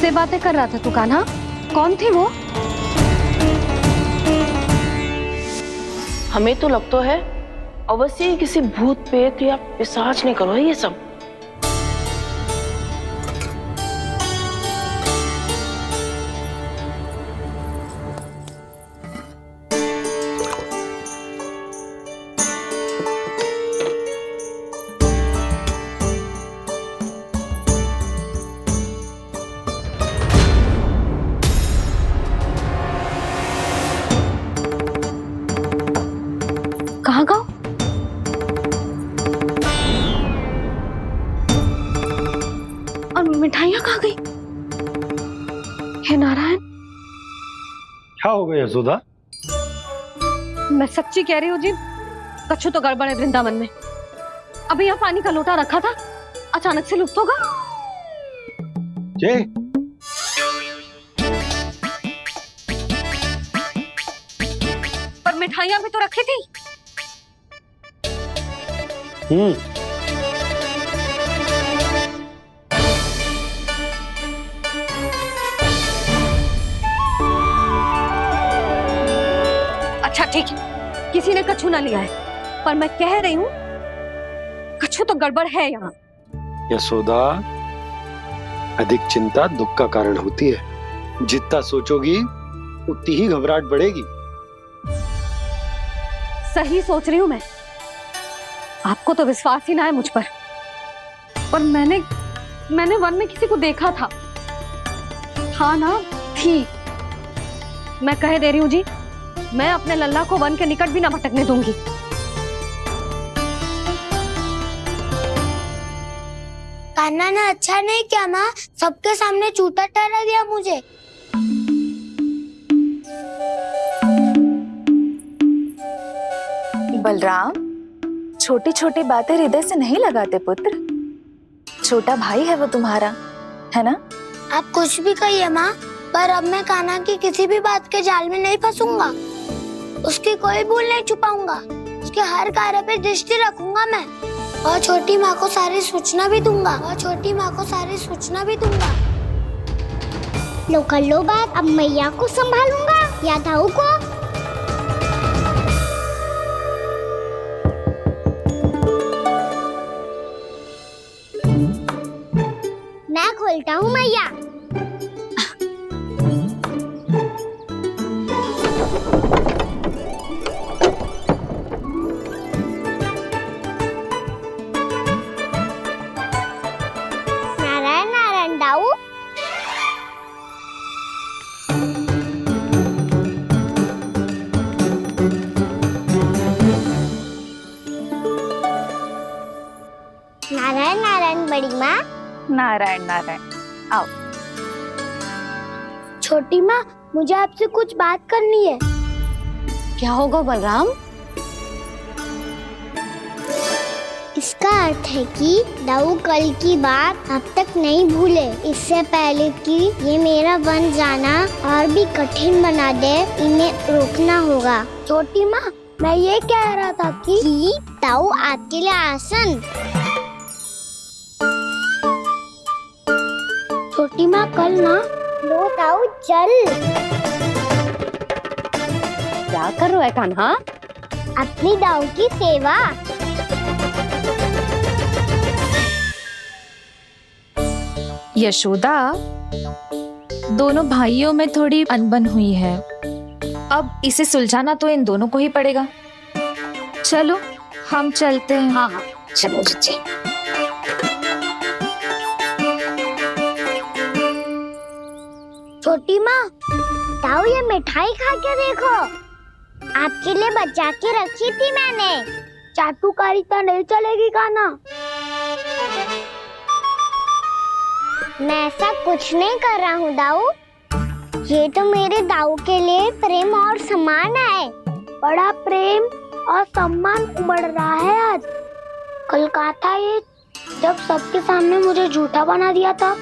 किससे बातें कर रहा था तू कान्हा? कौन थी वो? हमें तो लगता है अवश्य ही किसी भूत प्रेत या पिशाच ने करो ये सब। कहाँ गाँव? और मिठाइयाँ कहाँ गई? हे नारायण, क्या हो गया यशोदा? मैं सच्ची कह रही हूँ जी, कछु तो गड़बड़ है वृंदावन में। अभी यहाँ पानी का लोटा रखा था, अचानक से लुप्त होगा। जय, पर मिठाइयाँ भी तो रखी थी। अच्छा ठीक है, किसी ने कछु ना लिया है, पर मैं कह रही हूँ कछु तो गड़बड़ है यहाँ। यशोदा, अधिक चिंता दुख का कारण होती है। जितना सोचोगी उतनी ही घबराहट बढ़ेगी। सही सोच रही हूँ मैं। आपको तो विश्वास ही ना है मुझ पर। और मैंने वन में किसी को देखा था। हाँ ना, थी। मैं कह दे रही हूँ जी, मैं अपने लल्ला को वन के निकट भी ना भटकने दूंगी। कान्हा ने अच्छा नहीं किया माँ, सबके सामने झूठा ठहरा दिया मुझे। बलराम, छोटी छोटी बातें हृदय से नहीं लगाते पुत्र। छोटा भाई है वो तुम्हारा, है ना? आप कुछ भी कहिए माँ, पर अब मैं कान्हा की किसी भी बात के जाल में नहीं फंसूंगा। उसकी कोई भूल नहीं छुपाऊंगा। उसके हर कार्य पे दृष्टि रखूंगा मैं। और छोटी माँ को सारी सूचना भी दूंगा। लो कर लो बात, अब मैया को संभालूंगा या दाऊ को। मैं खोलता हूँ मैया। नारायण नारायण दाऊ। नारायण नारायण बड़ी माँ। नारायण नारायण, आओ। छोटी माँ, मुझे आपसे कुछ बात करनी है। क्या होगा बलराम? इसका अर्थ है कि दाऊ कल की बात अब तक नहीं भूले। इससे पहले कि ये मेरा वन जाना और भी कठिन बना दे, इन्हें रोकना होगा। छोटी माँ, मैं ये कह रहा था कि दाऊ आपके लिए आसन। छोटी माँ, कल ना लो दाऊ जल। क्या कर रहा है कान्हा? अपनी दाऊ की सेवा। यशोदा, दोनों भाइयों में थोड़ी अनबन हुई है। अब इसे सुलझाना तो इन दोनों को ही पड़ेगा। चलो हम चलते हैं। हाँ हाँ, चलो जी। छोटी माँ, दाऊ ये मिठाई खा के देखो। आपके लिए बचा के रखी थी मैंने। चाटुकारिता नहीं चलेगी कान्हा। मैं ऐसा कुछ नहीं कर रहा हूँ दाऊ। ये तो मेरे दाऊ के लिए प्रेम और सम्मान है। बड़ा प्रेम और सम्मान उमड़ रहा है आज। कल कहा था ये, जब सबके सामने मुझे झूठा बना दिया था।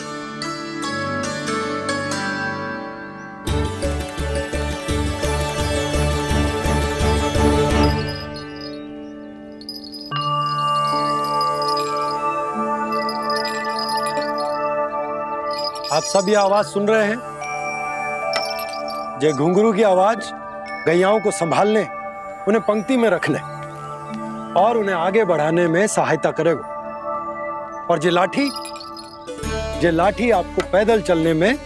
आप सब ये आवाज सुन रहे हैं? जे घुंघरू की आवाज गैयाओं को संभालने, उन्हें पंक्ति में रखने और उन्हें आगे बढ़ाने में सहायता करेगा। और जे लाठी आपको पैदल चलने में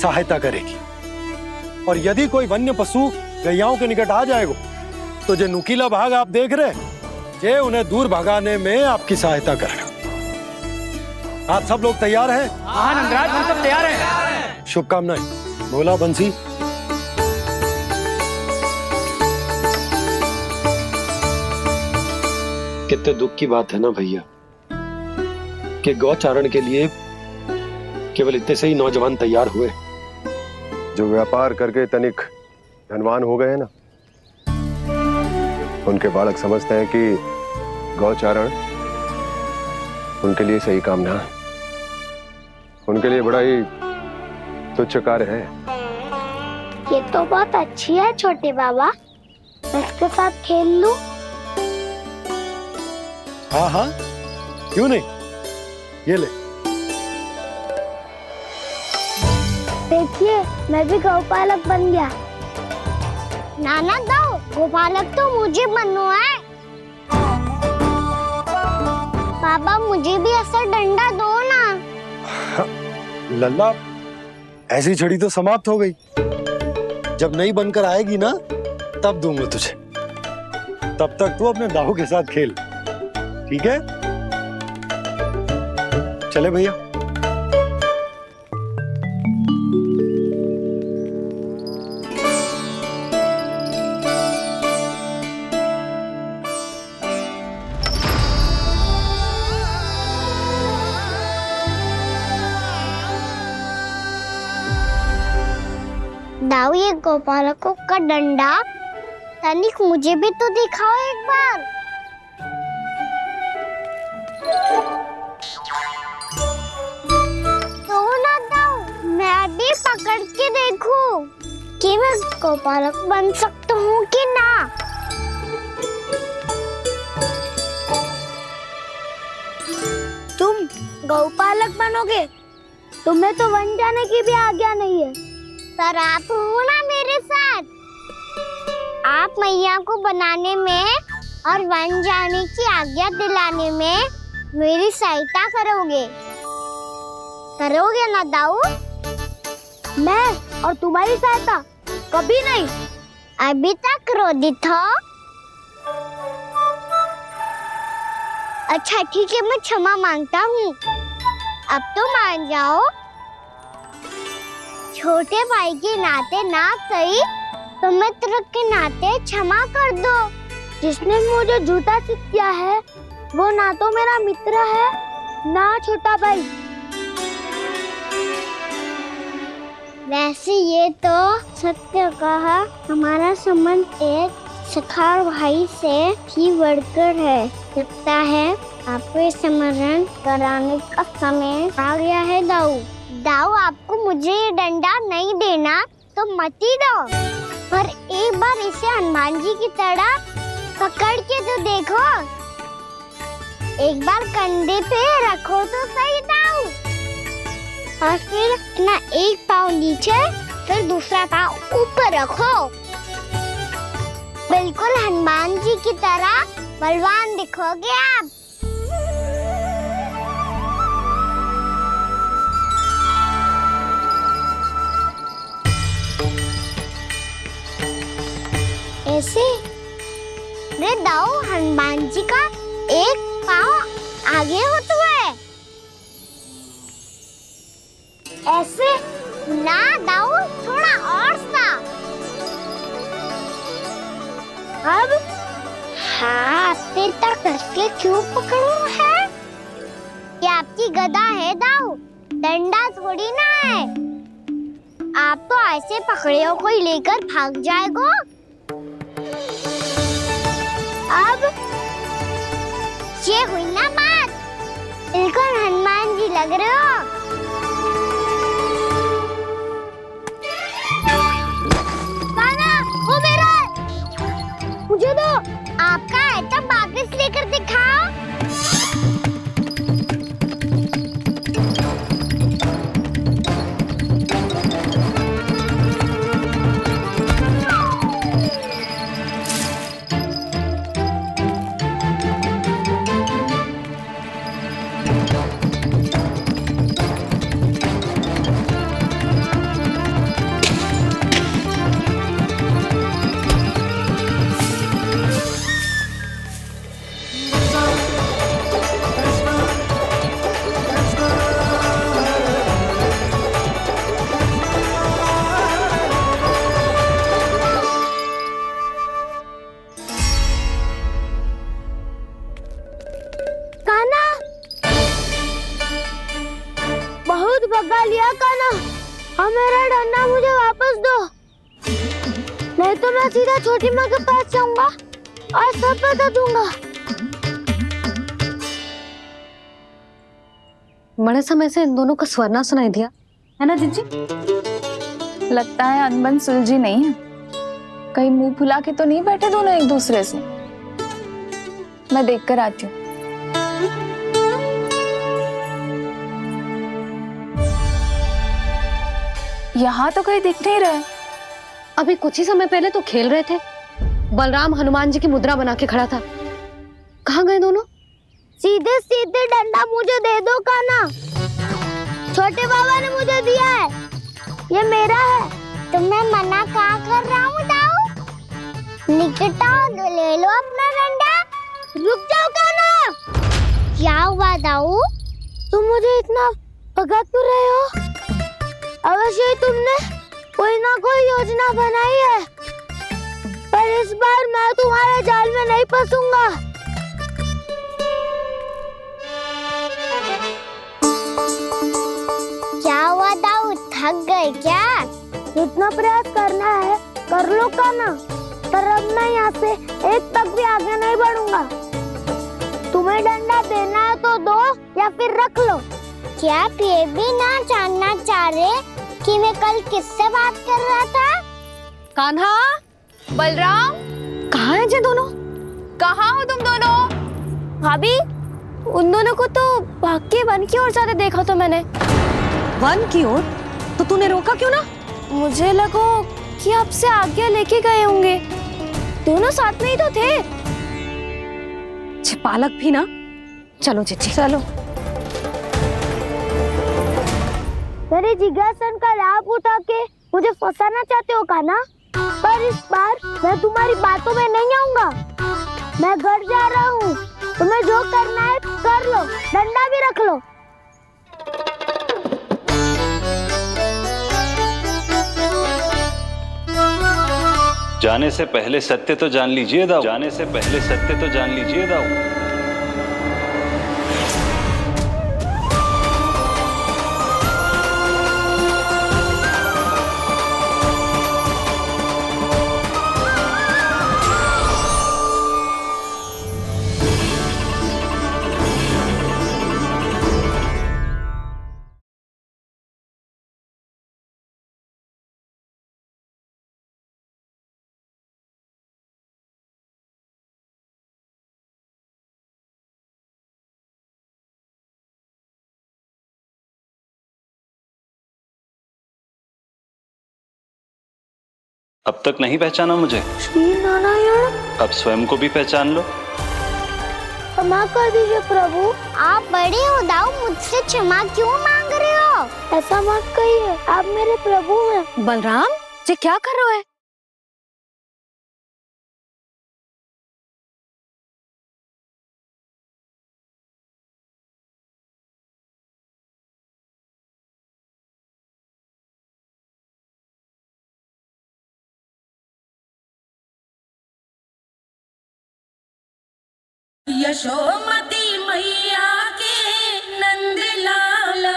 सहायता करेगी। और यदि कोई वन्य पशु गैयाओं के निकट आ जाएगा तो जे नुकीला भाग आप देख रहे हैं, जे उन्हें दूर भगाने में आपकी सहायता करेगा। आप सब लोग तैयार हैं? हाँ नंदराज, हम सब तैयार हैं। शुभकामनाएं। बोला बंसी। कितने दुख की बात है ना भैया कि गौचारण के लिए केवल इतने से ही नौजवान तैयार हुए। जो व्यापार करके तनिक धनवान हो गए ना, उनके बालक समझते हैं कि गौचारण उनके लिए सही काम ना है, उनके लिए बड़ा ही तुच्छ कार्य है। ये तो बहुत अच्छी है छोटे बाबा, मैं इसके साथ खेल लूं? हाँ हाँ, क्यों नहीं, ये ले। देखिए, मैं भी गौपालक बन गया। नाना दो, गौपालक तो मुझे बनना है। पापा मुझे भी ऐसा डंडा दो ना। लल्ला, ऐसी छड़ी तो समाप्त हो गई। जब नई बनकर आएगी ना, तब दूंगा तुझे। तब तक तू अपने दाऊ के साथ खेल, ठीक है? चले भैया। दाऊ, ये गोपालकों का डंडा तनिक मुझे भी तो दिखाओ एक बार। तो ना दाऊ, मैं भी पकड़ के देखूं कि मैं गोपालक बन सकता हूँ कि ना। तुम गौपालक बनोगे? तुम्हें तो वन जाने की भी आज्ञा नहीं है। पर आप हो ना मेरे साथ। आप मैया को बनाने में और वन जाने की आज्ञा दिलाने में मेरी सहायता करोगे ना दाऊ? मैं और तुम्हारी सहायता कभी नहीं। अभी तक क्रोधित हो? अच्छा ठीक है, मैं क्षमा मांगता हूँ। अब तो मान जाओ। छोटे भाई के नाते ना सही तो मित्र के नाते क्षमा कर दो। जिसने मुझे झूठा सिखाया है वो ना तो मेरा मित्र है ना छोटा भाई। वैसे ये तो सत्य कहा, हमारा संबंध एक सखार भाई से भी बढ़कर है। लगता है आपको स्मरण कराने का समय आ गया है दाऊ। दाऊ, आपको मुझे ये डंडा नहीं देना तो मत ही दो, पर एक बार इसे हनुमान जी की तरह पकड़ के तो देखो। एक बार कंधे पे रखो तो सही दाऊ, और फिर अपना एक पाँव नीचे फिर दूसरा पाँव ऊपर रखो। बिल्कुल हनुमान जी की तरह बलवान दिखोगे आप। ऐसे रे दाऊ, हनुमान जी का एक पाँव आगे होता है। ऐसे ना दाऊ, थोड़ा और सा। अब हाथ तक कसके क्यों पकड़ू है? ये आपकी गदा है दाऊ, डंडा थोड़ी ना है। आप तो ऐसे पकड़े हो कोई लेकर भाग जाएगा। अब ये हुई ना बात, बिल्कुल हनुमान जी लग रहे हो। पाना, वो मेरा है। मुझे दो। आपका है तो वापस लेकर दिखाओ। नहीं तो मैं सीधा छोटी माँ के पास जाऊंगा और सब बता दूंगा। बड़े समय से इन दोनों का स्वर ना सुनाई दिया, है ना जीजी? लगता है अनबन सुलझी नहीं है। कहीं मुंह फुला के तो नहीं बैठे दोनों एक दूसरे से। मैं देख कर आती हूँ। यहाँ तो कहीं दिख नहीं रहे। अभी कुछ ही समय पहले तो खेल रहे थे। बलराम हनुमान जी की मुद्रा बना के खड़ा था। कहाँ गए दोनों? सीधे सीधे डंडा मुझे दे दो कान्हा। छोटे बाबा ने मुझे दिया है, ये मेरा है। तो मैं मना कहाँ कर रहा हूँ दाऊ? निकट आओ, ले लो अपना डंडा। रुक जाओ कान्हा। क्या हुआ दाऊ? तुम मुझे इतना भगा क्यों रहे हो? अवश्य ही तुमने कोई ना कोई योजना बनाई है, पर इस बार मैं तुम्हारे जाल में नहीं फंसूंगा। क्या हुआ दाऊ, थक गए क्या? इतना प्रयास करना है कर लो कान्हा, पर अब मैं यहाँ से एक तक भी आगे नहीं बढ़ूंगा। तुम्हें डंडा देना है तो दो या फिर रख लो। क्या आप ये भी ना जानना चाह रहे कि मैं कल किससे बात कर रहा था? कान्हा, बलराम, कहाँ हैं ये दोनों? कहाँ हो तुम दोनों? भाभी, उन दोनों को तो भाग के वन की ओर जाते देखा तो मैंने। वन की ओर? तो तूने रोका क्यों ना? मुझे लगा कि आपसे आज्ञा लेके गए होंगे। दोनों साथ में ही तो थे। पालक भी ना। चलो जीजी चलो। मेरे जिज्ञासन का लाभ उठा के मुझे फंसाना चाहते हो कान्हा, पर इस बार मैं तुम्हारी बातों में नहीं आऊंगा। मैं घर जा रहा हूँ, तुम्हें जो करना है कर लो, डंडा भी रख लो। जाने से पहले सत्य तो जान लीजिए दाऊ। जाने से पहले सत्य तो जान लीजिए दाऊ। अब तक नहीं पहचाना मुझे? श्री नारायण। अब स्वयं को भी पहचान लो। क्षमा कर दीजिए प्रभु। आप बड़े हो दाऊ, मुझसे क्षमा क्यों मांग रहे हो? ऐसा मत कहिए, आप मेरे प्रभु हैं। बलराम, ये क्या कर रहे हो? यशोमती मैया के नंद लाला।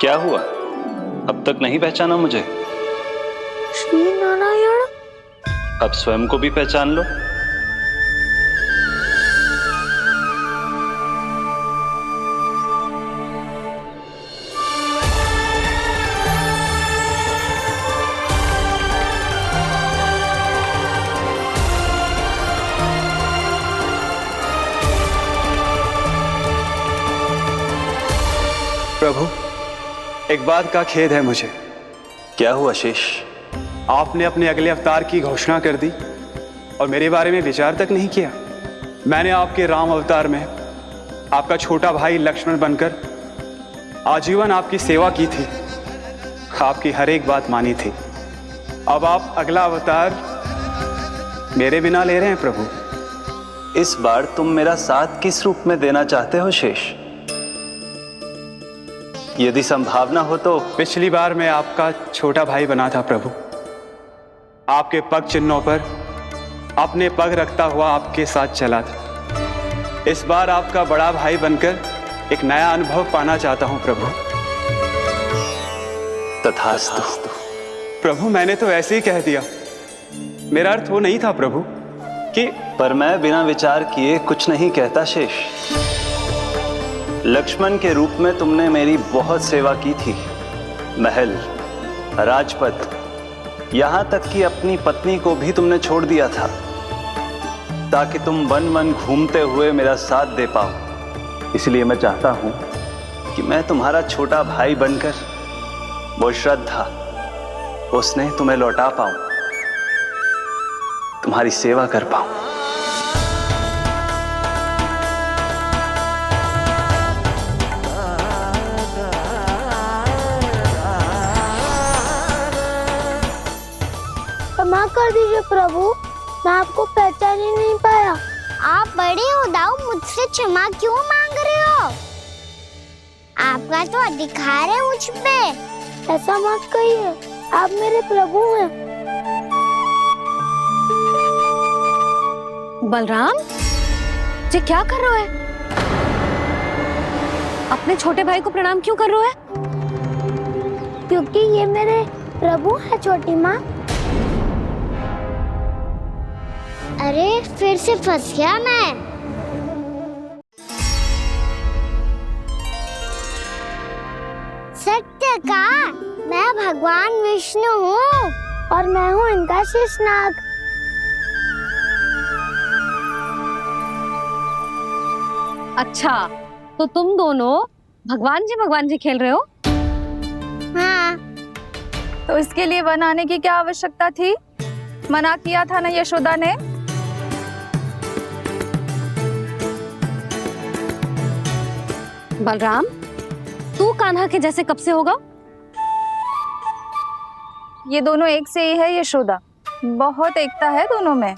क्या हुआ? अब तक नहीं पहचाना मुझे? श्री नारायण। अब स्वयं को भी पहचान लो। प्रभु, एक बात का खेद है मुझे। क्या हुआ शेष? आपने अपने अगले अवतार की घोषणा कर दी और मेरे बारे में विचार तक नहीं किया। मैंने आपके राम अवतार में आपका छोटा भाई लक्ष्मण बनकर आजीवन आपकी सेवा की थी, आपकी हर एक बात मानी थी। अब आप अगला अवतार मेरे बिना ले रहे हैं प्रभु। इस बार तुम मेरा साथ किस रूप में देना चाहते हो शेष? यदि संभावना हो तो पिछली बार मैं आपका छोटा भाई बना था प्रभु, आपके पग चिन्हों पर अपने पग रखता हुआ आपके साथ चला था। इस बार आपका बड़ा भाई बनकर एक नया अनुभव पाना चाहता हूं प्रभु। तथास्तु। प्रभु मैंने तो ऐसे ही कह दिया, मेरा अर्थ वो नहीं था प्रभु कि पर मैं बिना विचार किए कुछ नहीं कहता शेष। लक्ष्मण के रूप में तुमने मेरी बहुत सेवा की थी। महल, राजपथ, यहां तक कि अपनी पत्नी को भी तुमने छोड़ दिया था ताकि तुम वन वन घूमते हुए मेरा साथ दे पाओ। इसलिए मैं चाहता हूं कि मैं तुम्हारा छोटा भाई बनकर वो श्रद्धा, वो स्नेह तुम्हें लौटा पाऊं, तुम्हारी सेवा कर पाऊं। क्षमा कर दीजिए प्रभु, मैं आपको पहचान ही नहीं पाया। आप बड़े हो दाऊ, मुझसे क्षमा क्यों मांग रहे हो? आपका तो अधिकार है मुझ पे। ऐसा मत कहिए, आप मेरे प्रभु हैं। बलराम जी क्या कर रहे हो? अपने छोटे भाई को प्रणाम क्यों कर रहे हो? क्योंकि ये मेरे प्रभु है छोटी माँ। अरे फिर से फंस गया मैं। सत्य का, मैं भगवान विष्णु हूँ और मैं हूँ इनका शेषनाग। अच्छा, तो तुम दोनों भगवान जी खेल रहे हो? हाँ। तो इसके लिए वन आने की क्या आवश्यकता थी? मना किया था ना यशोदा ने। बलराम, तू कान्हा के जैसे कब से होगा? ये दोनों एक से ही है यशोदा, बहुत एकता है दोनों में।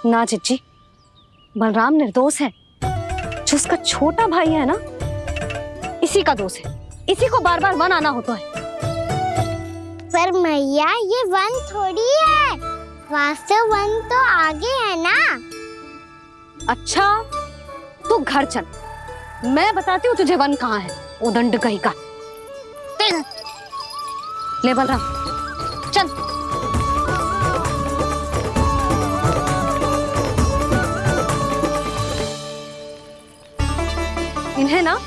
ना चिच्ची, बलराम निर्दोष है। जो उसका छोटा भाई है ना, इसी का दोष है। इसी को बार बार वन आना होता है। पर मैया ये वन थोड़ी है, वास्तव वन तो आगे है ना। अच्छा, तू घर चल, मैं बताती हूँ तुझे वन कहाँ है। उदंड कहीं का। ले बलराम चल। इन्हें ना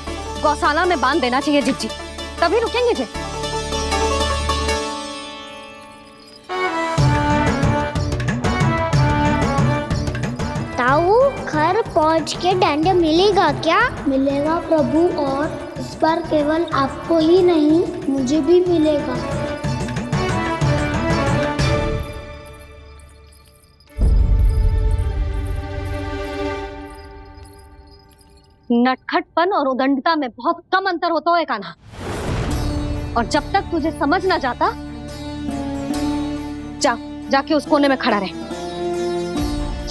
गौशाला में बांध देना चाहिए जिज्जी, तभी रुकेंगे जे। ताऊ, घर पहुंच के दंड मिलेगा क्या? मिलेगा प्रभु, और इस बार केवल आपको ही नहीं मुझे भी मिलेगा। नटखटपन और उदंडता में बहुत कम अंतर होता है कान्हा, और जब तक तुझे समझ ना जाता, जाके उस कोने में खड़ा रहे।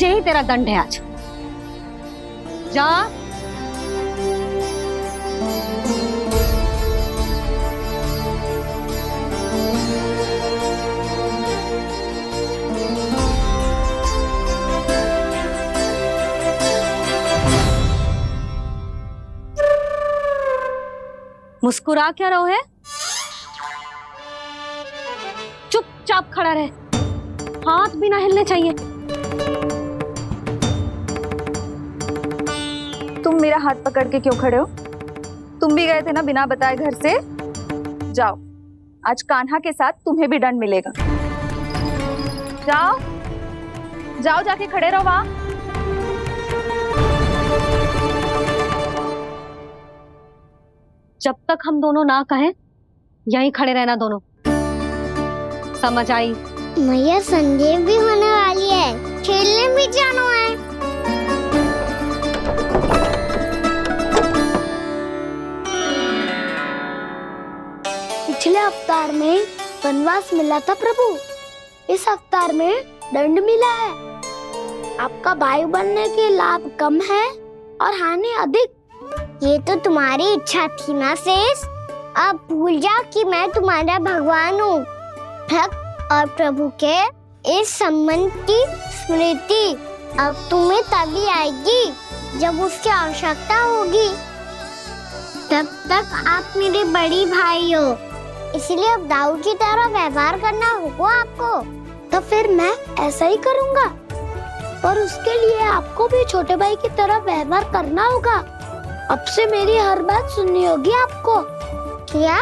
यही तेरा दंड है आज। जा। मुस्कुरा क्या रहो है? चुपचाप खड़ा रहे, हाथ भी ना हिलने चाहिए। तुम मेरा हाथ पकड़ के क्यों खड़े हो? तुम भी गए थे ना बिना बताए घर से। जाओ, आज कान्हा के साथ तुम्हें भी दंड मिलेगा। जाओ जाओ, जाके खड़े रहो वहां। जब तक हम दोनों ना कहें, यहीं खड़े रहना दोनों। समझ आई? मैया संध्या भी होने वाली है, खेलने भी जाना है। पिछले अवतार में वनवास मिला था प्रभु, इस अवतार में दंड मिला है। आपका भाई बनने के लाभ कम है और हानि अधिक। ये तो तुम्हारी इच्छा थी ना शेष। अब भूल जाओ कि मैं तुम्हारा भगवान हूँ। भक्त और प्रभु के इस संबंध की स्मृति अब तुम्हें तभी आएगी जब उसकी आवश्यकता होगी। तब तक आप मेरे बड़ी भाई हो, इसलिए अब दाऊ की तरह व्यवहार करना होगा आपको। तो फिर मैं ऐसा ही करूँगा, पर उसके लिए आपको भी छोटे भाई की तरह व्यवहार करना होगा। अब से मेरी हर बात सुननी होगी आपको। क्या?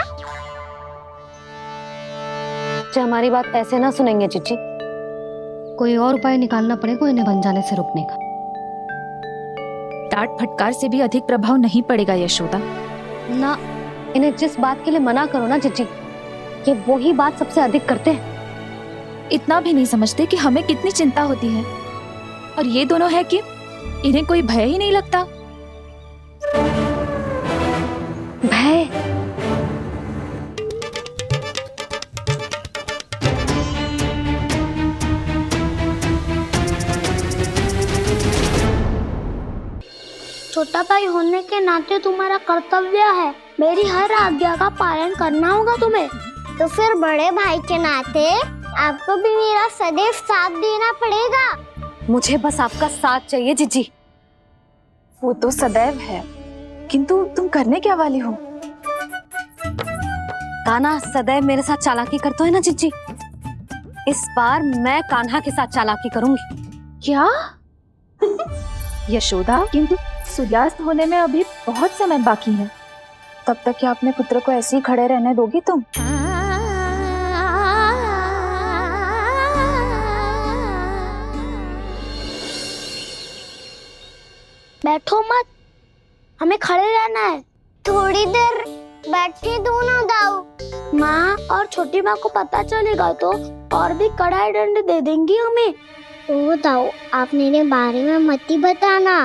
जो हमारी बात ऐसे ना सुनेंगे चिची, कोई और उपाय निकालना पड़ेगा इन्हें बन जाने से रुकने का। डांट फटकार से भी अधिक प्रभाव नहीं पड़ेगा यशोदा। ना, इन्हें जिस बात के लिए मना करो ना चिची, ये वही बात सबसे अधिक करते हैं। इतना भी नहीं समझते कि हमें कितनी चिंता होती है, और ये दोनों है कि इन्हें कोई भय ही नहीं लगता। भय? छोटा भाई होने के नाते तुम्हारा कर्तव्य है मेरी हर आज्ञा का पालन करना होगा तुम्हें। तो फिर बड़े भाई के नाते आपको भी मेरा सदैव साथ देना पड़ेगा। मुझे बस आपका साथ चाहिए जीजी। वो तो सदैव है, किंतु तुम करने क्या वाली हो? कान्हा सदैव मेरे साथ चालाकी करता है ना जीजी, इस बार मैं कान्हा के साथ चालाकी करूंगी। क्या? यशोदा, किंतु सूर्यास्त होने में अभी बहुत समय बाकी है। तब तक क्या अपने पुत्र को ऐसे ही खड़े रहने दोगी तुम? बैठो मत, हमें खड़े रहना है। थोड़ी देर बैठे दो ना दाऊ। माँ और छोटी माँ को पता चलेगा तो और भी कड़ा दंड दे देंगी हमें। ओ दाऊ, आप मेरे बारे में मत ही बताना,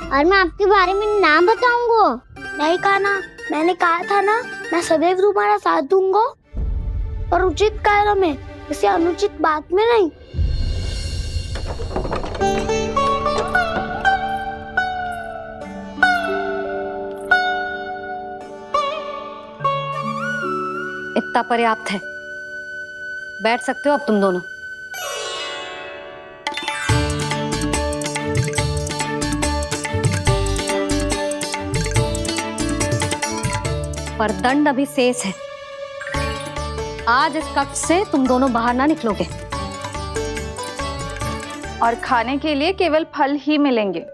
और मैं आपके बारे में ना बताऊंगा। नहीं कान्हा, मैंने कहा था ना, मैं सदैव तुम्हारा साथ दूंगा, पर उचित कार्य में, किसी अनुचित बात में नहीं। इतना पर्याप्त है, बैठ सकते हो अब तुम दोनों। पर दंड अभी शेष है। आज इस कक्ष से तुम दोनों बाहर ना निकलोगे, और खाने के लिए केवल फल ही मिलेंगे।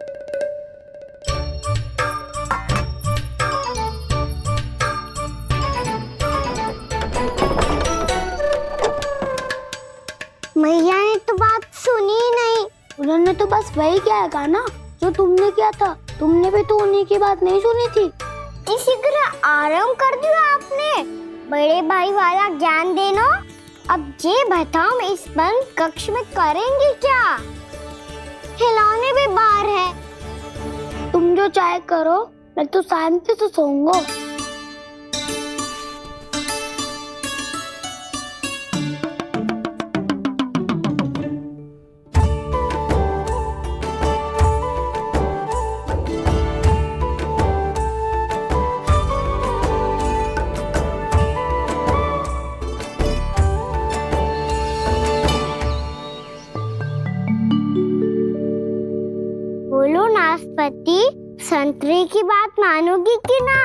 मैया ने तो बात सुनी ही नहीं। उन्होंने तो बस वही किया ना जो तुमने किया था। तुमने भी तो उन्हीं की बात नहीं सुनी थी। शीघ्र आराम कर दिया आपने। बड़े भाई वाला ज्ञान देना। अब ये बताओ, मैं इस बंद कक्ष में करेंगे क्या? खिलौने भी बाहर है। तुम जो चाहे करो, मैं तो शांति से सोऊंगा। बोलो नाशपाती, संतरे की बात मानोगी कि ना?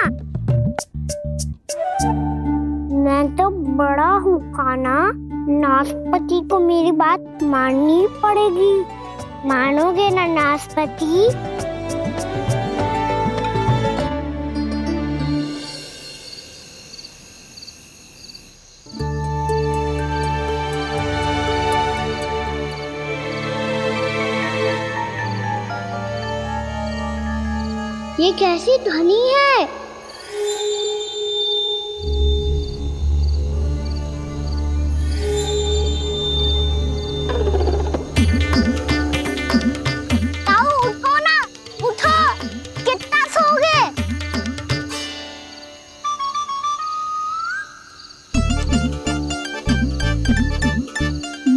मैं तो बड़ा हूँ कान्हा, नाशपाती को मेरी बात माननी पड़ेगी। मानोगे ना नाशपाती? ये कैसी ध्वनि है? ताऊ उठो ना, उठो, कितना सोओगे?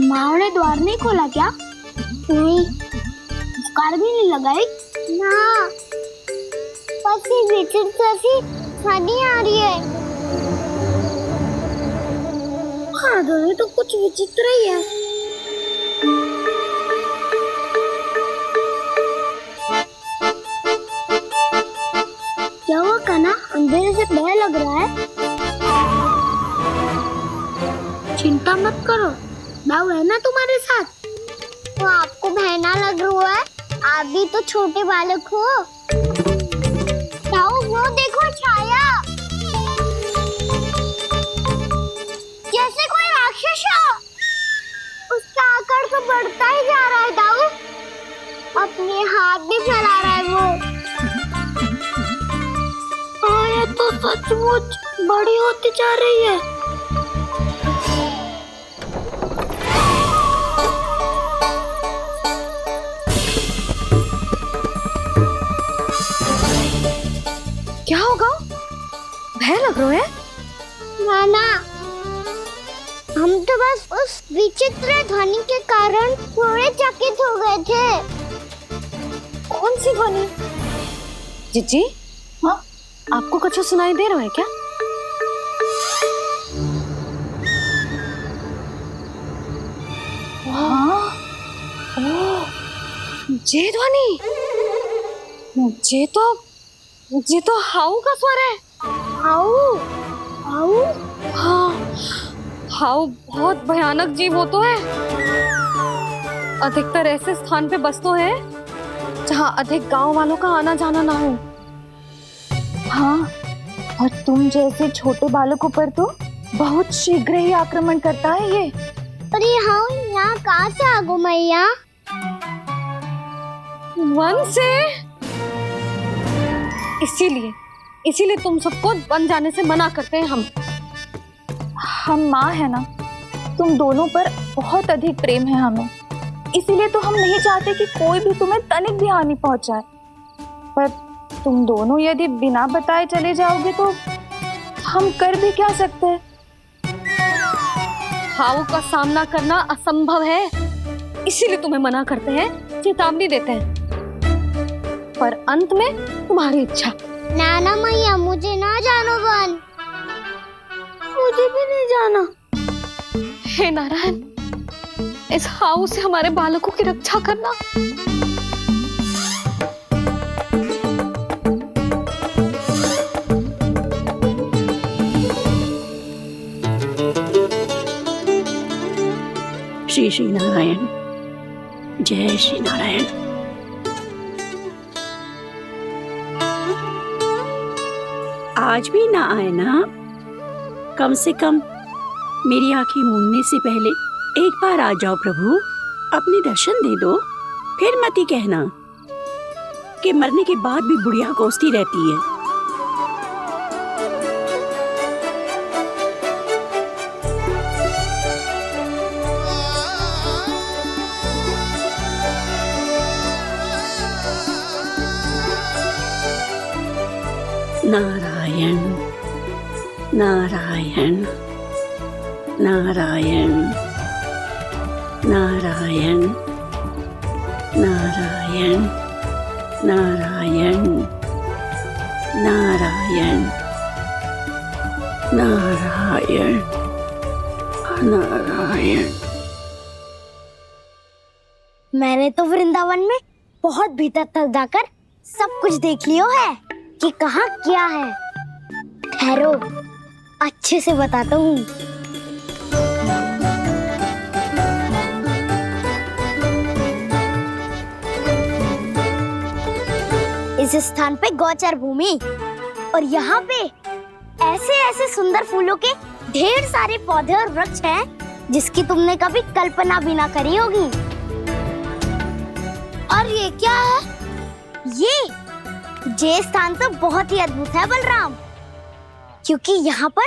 माँ ने द्वार नहीं खोला क्या? नहीं। कार भी नहीं लगाई? ना। कैसी विचित्र सी ध्वनि आ रही है। हाँ, दोनों तो कुछ विचित्र ही है। क्या हुआ कान्हा, अंधेरे से डर लग रहा है? चिंता मत करो, दाऊ है ना तुम्हारे साथ। तो आपको बहना लग रहा है, आप भी तो छोटे बालक हो। दाऊ वो देखो छाया, जैसे कोई राक्षस हो। उसका आकार तो बढ़ता ही जा रहा है दाऊ, अपने हाथ भी फैला रहा है वो। हाँ, ये तो सचमुच बड़ी होती जा रही है। क्या होगा? भय लग रहा है? नाना, हम तो बस उस विचित्र ध्वनि के कारण थोड़े चकित हो गए थे। कौन सी ध्वनि? जीजी, हाँ, आपको कुछ सुनाई दे रहा है क्या? हाँ, ओह, ये ध्वनि, ये तो हाउ का स्वर है। How, how? हाँ, हाउ बहुत भयानक जीव हो तो है। अधिकतर ऐसे स्थान पे बसते हैं जहाँ अधिक गांव वालों का आना जाना ना हो। हाँ, और तुम जैसे छोटे बालकों पर तो बहुत शीघ्र ही आक्रमण करता है ये। पर ये हाउ यहाँ कहाँ से आ गो मैया? वन से। इसीलिए तुम सबको वन जाने से मना करते हैं हम माँ है ना, तुम दोनों पर बहुत अधिक प्रेम है हमें, इसीलिए तो हम नहीं चाहते कि कोई भी तुम्हें तनिक भी हानि पहुंचाए। पर तुम दोनों यदि बिना बताए चले जाओगे तो हम कर भी क्या सकते हैं? हाउ का सामना करना असंभव है, इसीलिए तुम्हें मना करते हैं, चेतावनी देते हैं। पर अंत में तुम्हारी इच्छा। नाना मैया, मुझे ना जानो वन, मुझे भी नहीं जाना। हे नारायण, इस हाउ से हमारे बालकों की रक्षा करना। श्री श्री नारायण, जय श्री नारायण। आज भी ना आए ना? कम से कम मेरी आंखें मूंदने से पहले एक बार आ जाओ प्रभु, अपने दर्शन दे दो। फिर मत ही कहना कि मरने के बाद भी बुढ़िया कोसती रहती है। नारायण नारायण नारायण नारायण नारायण नारायण नारायण नारायण नारायण। मैंने तो वृंदावन में बहुत भीतर तक जाकर सब कुछ देख लियो है कि कहाँ क्या है। ठहरो, अच्छे से बताता हूँ। इस स्थान पे गोचर भूमि, और यहाँ पे ऐसे ऐसे सुंदर फूलों के ढेर सारे पौधे और वृक्ष हैं जिसकी तुमने कभी कल्पना भी ना करी होगी। और ये क्या है? ये स्थान तो बहुत ही अद्भुत है बलराम, क्योंकि यहाँ पर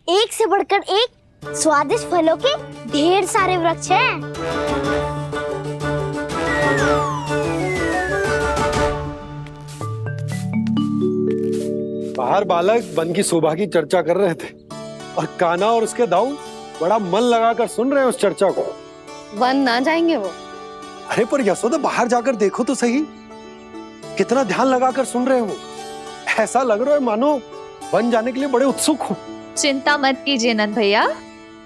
एक से बढ़कर एक स्वादिष्ट फलों के ढेर सारे वृक्ष हैं। बाहर बालक वन की शोभा की चर्चा कर रहे थे और कान्हा और उसके दाऊ बड़ा मन लगाकर सुन रहे हैं उस चर्चा को। वन ना जाएंगे वो। अरे पर यशोदा, बाहर जाकर देखो तो सही, कितना ध्यान लगाकर सुन रहे हो। ऐसा लग रहा है मानो बन जाने के लिए बड़े उत्सुक हो। चिंता मत कीजिए नंद भैया,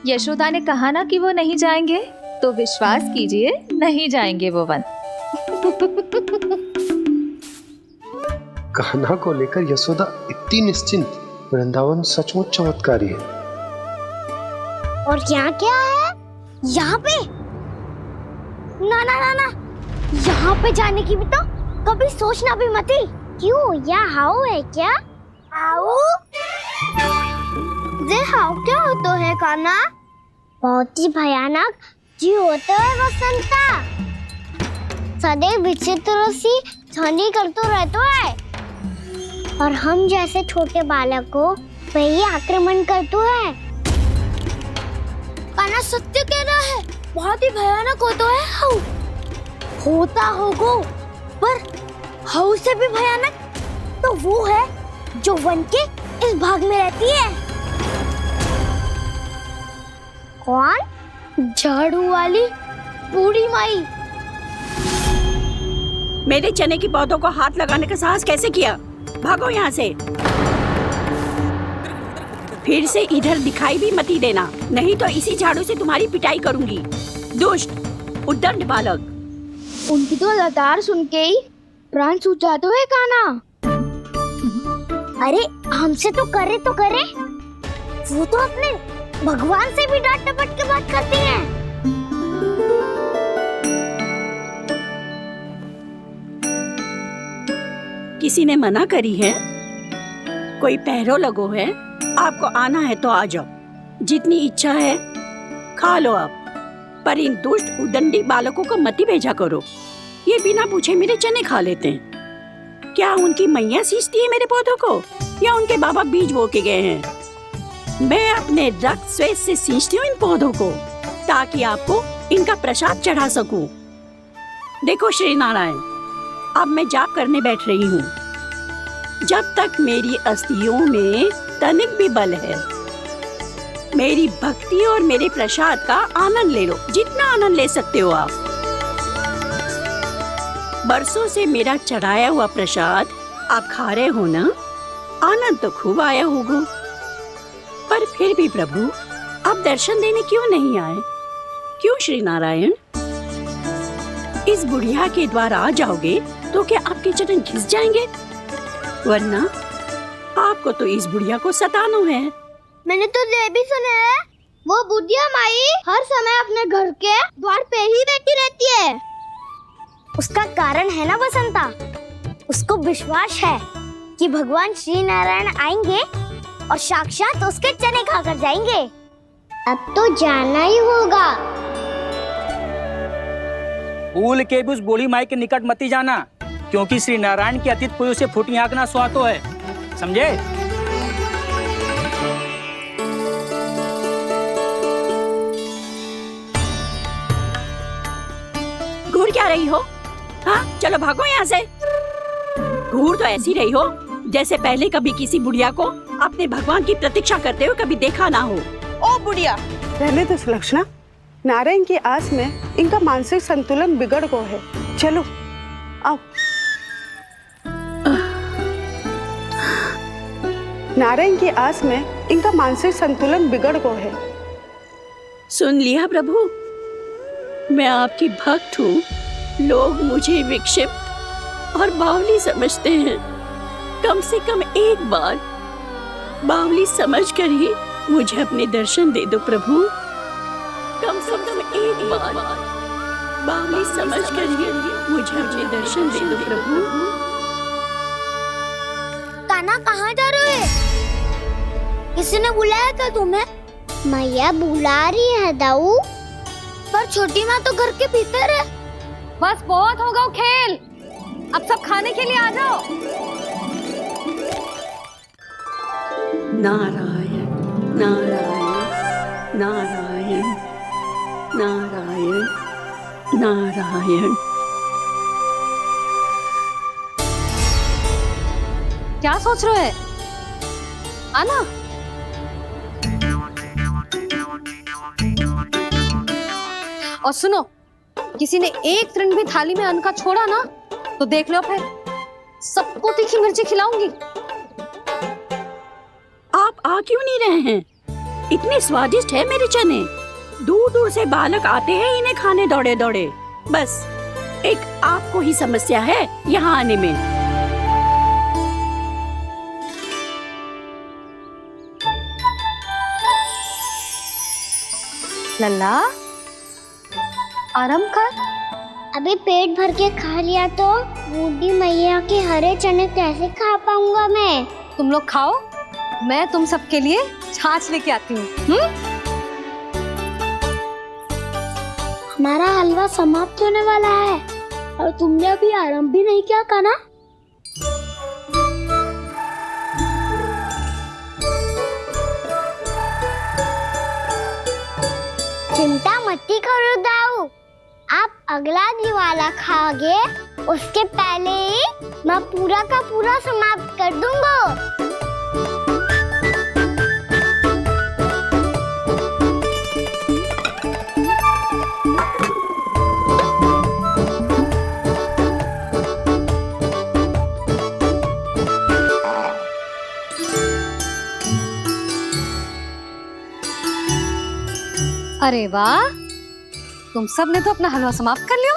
यशोदा ने कहा ना कि वो नहीं जाएंगे, तो विश्वास कीजिए नहीं जाएंगे वो वन। कान्हा को लेकर यशोदा इतनी निश्चिंत, वृंदावन सचमुच चमत्कारी है। और यहाँ क्या है? यहाँ पे ना ना ना ना, यहाँ पे जाने की भी तो कभी सोचना भी मत ही। क्यों, यहाँ हाउ है क्या? हाउ? ये हाउ क्या होता है कान्हा? बहुत ही भयानक जी होता है वसंता। सदैव विचित्र सी ध्वनि करते रहता है और हम जैसे छोटे बालक को वही आक्रमण करते है। कान्हा सत्य कह रहा है, बहुत ही भयानक होता है हाउ। होता होगा, पर हाउ से भी भयानक तो वो है जो वन के इस भाग में रहती है। कौन? झाड़ू वाली बूढ़ी माई। मेरे चने की पौधों को हाथ लगाने का साहस कैसे किया? भागो यहाँ से। फिर से इधर दिखाई भी मत देना, नहीं तो इसी झाड़ू से तुम्हारी पिटाई करूंगी। दुष्ट उद्दंड बालक। उनकी तो लतार सुन के ही प्राण सूझ जाते हैं कान्हा। अरे हमसे तो करे, वो तो अपने भगवान से भी डांट डपट के बात करती हैं। किसी ने मना करी है? कोई पहरो लगो है? आपको आना है तो आ जाओ, जितनी इच्छा है खा लो आप, पर इन दुष्ट उदंडी बालकों को मत ही भेजा करो। ये बिना पूछे मेरे चने खा लेते हैं। क्या उनकी मैया सींचती है मेरे पौधों को, या उनके बाबा बीज बो के गए हैं? मैं अपने रक्त स्वेद से सींचती हूँ इन पौधों को, ताकि आपको इनका प्रसाद चढ़ा सकूं। देखो श्री नारायण, अब मैं जाप करने बैठ रही हूँ। जब तक मेरी अस्थियों में तनिक भी बल है, मेरी भक्ति और मेरे प्रसाद का आनंद ले लो, जितना आनंद ले सकते हो आप। बरसों से मेरा चढ़ाया हुआ प्रसाद आप खा रहे हो ना, आनंद तो खूब आया होगा। पर फिर भी प्रभु आप दर्शन देने क्यों नहीं आए? क्यों श्री नारायण? इस बुढ़िया के द्वार आ जाओगे तो क्या आपके चरण घिस जाएंगे? वरना आपको तो इस बुढ़िया को सताना है। मैंने तो ये भी सुना है, वो बुढ़िया माई हर समय अपने घर के द्वार पे ही बैठी रहती है। उसका कारण है ना बसंता, उसको विश्वास है कि भगवान श्री नारायण आएंगे और साक्षात उसके चने खाकर जाएंगे। अब तो जाना ही होगा। भूल के भी उस बूढ़ी माई के निकट मत जाना, क्योंकि श्री नारायण के अतीत कोई उसे फूटी आंख ना सुहातो है, समझे? घूर क्या रही हो? हाँ, चलो भागो यहाँ से। घूर तो ऐसी रही हो जैसे पहले कभी किसी बुढ़िया को अपने भगवान की प्रतीक्षा करते हुए कभी देखा ना हो। ओ बुढ़िया, रहने दो सुलक्षणा। नारायण की आस में इनका मानसिक संतुलन बिगड़ गया है। चलो आओ। नारायण की आस में इनका मानसिक संतुलन बिगड़ गया है। सुन लिया प्रभु, मैं आपकी भक्त हूँ। लोग मुझे विक्षिप्त और बावली समझते हैं। कम से कम एक बार बावली समझकर ही मुझे अपने दर्शन दे दो प्रभु। कम से कम एक बार बावली समझकर ही मुझे अपने दर्शन दे दो प्रभु। कान्हा कहाँ जा रहे हो? किसी ने बुलाया था तुम्हें? मैया बुला रही है दाऊ। पर छोटी माँ तो घर के भीतर है। बस बहुत होगा खेल, अब सब खाने के लिए आ जाओ। नारायण नारायण नारायण नारायण नारायण। क्या सोच रहे हैं? आना। और सुनो, किसी ने एक तृण भी थाली में अन्न का छोड़ा ना, तो देख लो फिर सबको तीखी मिर्ची खिलाऊंगी। आ क्यों नहीं रहे हैं? इतने स्वादिष्ट है मेरे चने। दूर दूर से बालक आते हैं इन्हें खाने दौड़े दौड़े। बस एक आपको ही समस्या है यहाँ आने में। लल्ला, आराम कर। अभी पेट भर के खा लिया तो बूढ़ी मैया के हरे चने कैसे खा पाऊंगा मैं? तुम लोग खाओ, मैं तुम सबके लिए छाछ लेके आती हूँ। हमारा हलवा समाप्त होने वाला है और तुमने अभी आराम भी नहीं किया कान्हा। चिंता मत करो दाऊ, आप अगला दिवाला खाओगे उसके पहले ही मैं पूरा का पूरा समाप्त कर दूंगा। अरे वाह, तुम सब ने तो अपना हलवा समाप्त कर लिया।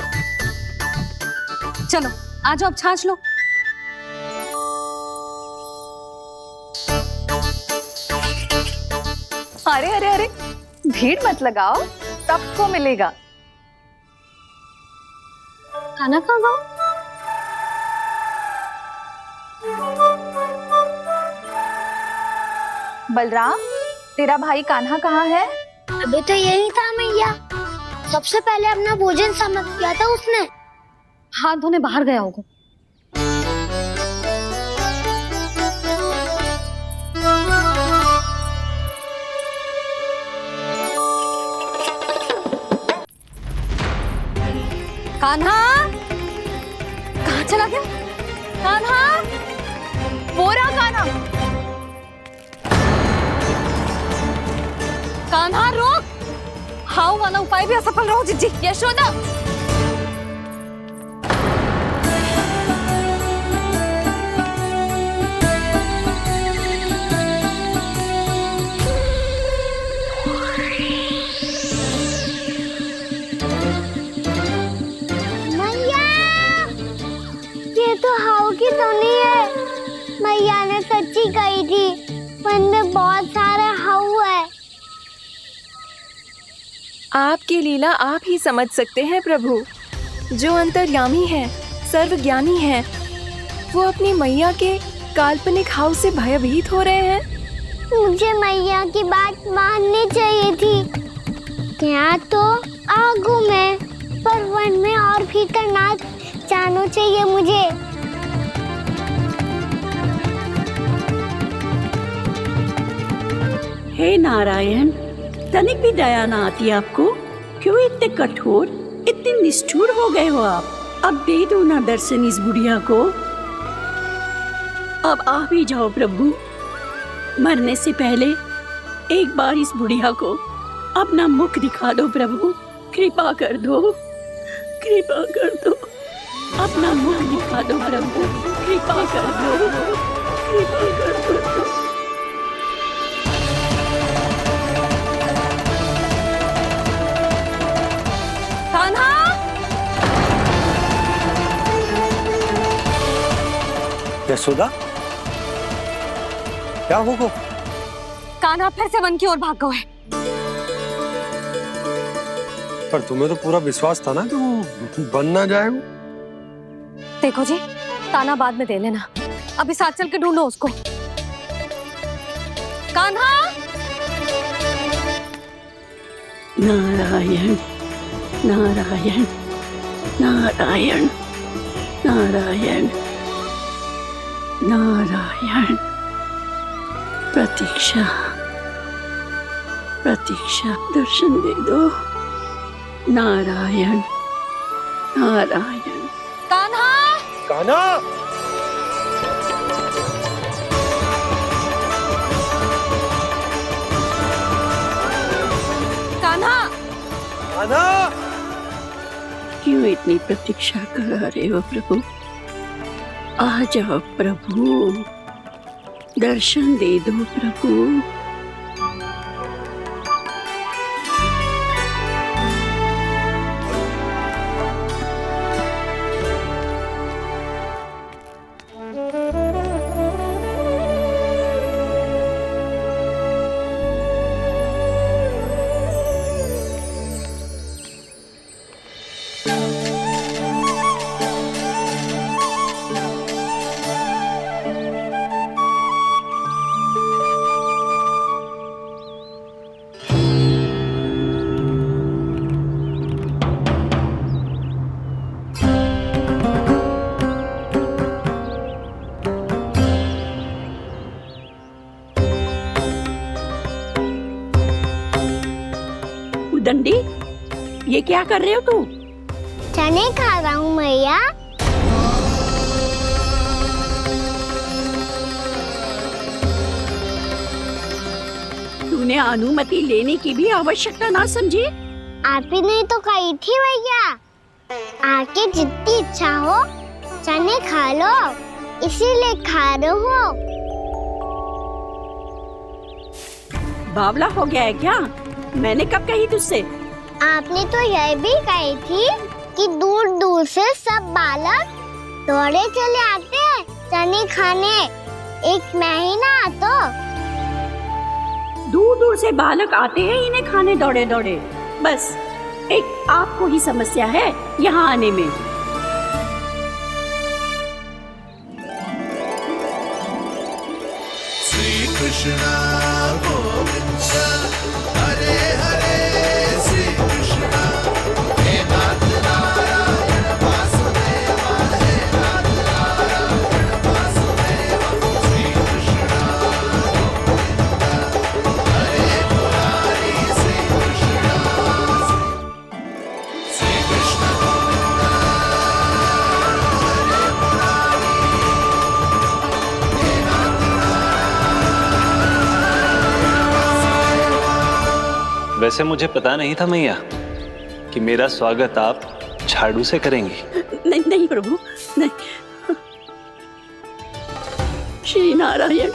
चलो आ जाओ, अब छाछ लो। अरे अरे अरे, भीड़ मत लगाओ, सबको मिलेगा। खाना खा गो। बलराम, तेरा भाई कान्हा कहाँ है? अभी तो यही था मैया, सबसे पहले अपना भोजन समाप्त किया था उसने। हाथ धोने बाहर गया होगा। कान्हा कहाँ चला गया? कान्हा, वो रहा कान्हा। कान्हा रोक, हाउ वाला उपाय भी असफल रहो जिज्जी। यशोदा, मैया, ये तो हाउ की धुनी है। मैया ने सच्ची कही थी, मन में बहुत सारे हाउ है। आपकी लीला आप ही समझ सकते हैं प्रभु। जो अंतर्यामी है, सर्वज्ञानी है, वो अपनी मैया के काल्पनिक हाव से भयभीत हो रहे हैं। मुझे मैया की बात माननी चाहिए थी। यहाँ तो आगू में, पर वन में और भीतर ना जाना चाहिए मुझे। हे नारायण, तनिक भी दया ना आती आपको? क्यों इतने कठोर, इतने निष्ठुर हो गए हो आप? अब दे दो ना दर्शन इस बुढ़िया को। अब आ भी जाओ प्रभु, मरने से पहले एक बार इस बुढ़िया को अपना मुख दिखा दो प्रभु। कृपा कर दो, कृपा कर दो, अपना मुख दिखा दो प्रभु। कृपा कर दो, कृपा कर दो। कान्हा, यशोदा, क्या हो? कान्हा फिर से वन की ओर भाग गए। पर तुम्हें तो पूरा विश्वास था ना कि वो बन ना जाए। देखो जी, ताना बाद में दे लेना, अभी साथ चल के ढूंढो उसको। कान्हा, नारायण नारायण नारायण नारायण नारायण। प्रतीक्षा प्रतीक्षा, दर्शन दे दो। नारायण नारायण। कान्हा, कान्हा, कान्हा, कान्हा। क्यों इतनी प्रतीक्षा करा रहे हो प्रभु? आ जाओ प्रभु, दर्शन दे दो प्रभु। दंडी, ये क्या कर रहे हो तू? चने खा रहा हूँ मैया। तूने अनुमति लेने की भी आवश्यकता ना समझी? आप ही नहीं तो कही थी भैया, आके जितनी इच्छा हो चने खा लो, इसीलिए खा रहे हो। बावला हो गया है क्या? मैंने कब कही तुझसे? आपने तो यह भी कही थी कि दूर दूर से सब बालक दौड़े चले आते हैं चने खाने, एक महीना तो दूर दूर से बालक आते हैं इन्हें खाने दौड़े दौड़े। बस एक आपको ही समस्या है यहाँ आने में। श्री कृष्णा गोविंद हरे हरे, श्री कृष्णा हे नाथ नारायण वासुदेवा, हे नाथ नारायण वासुदेवा, श्री कृष्णा गोविंद हरे मुरारी, श्री कृष्णा गोविंद हरे मुरारी, हे नाथ वैसे मुझे पता नहीं था मैया कि मेरा स्वागत आप झाड़ू से करेंगी। नहीं नहीं प्रभु, नहीं। श्री नारायण,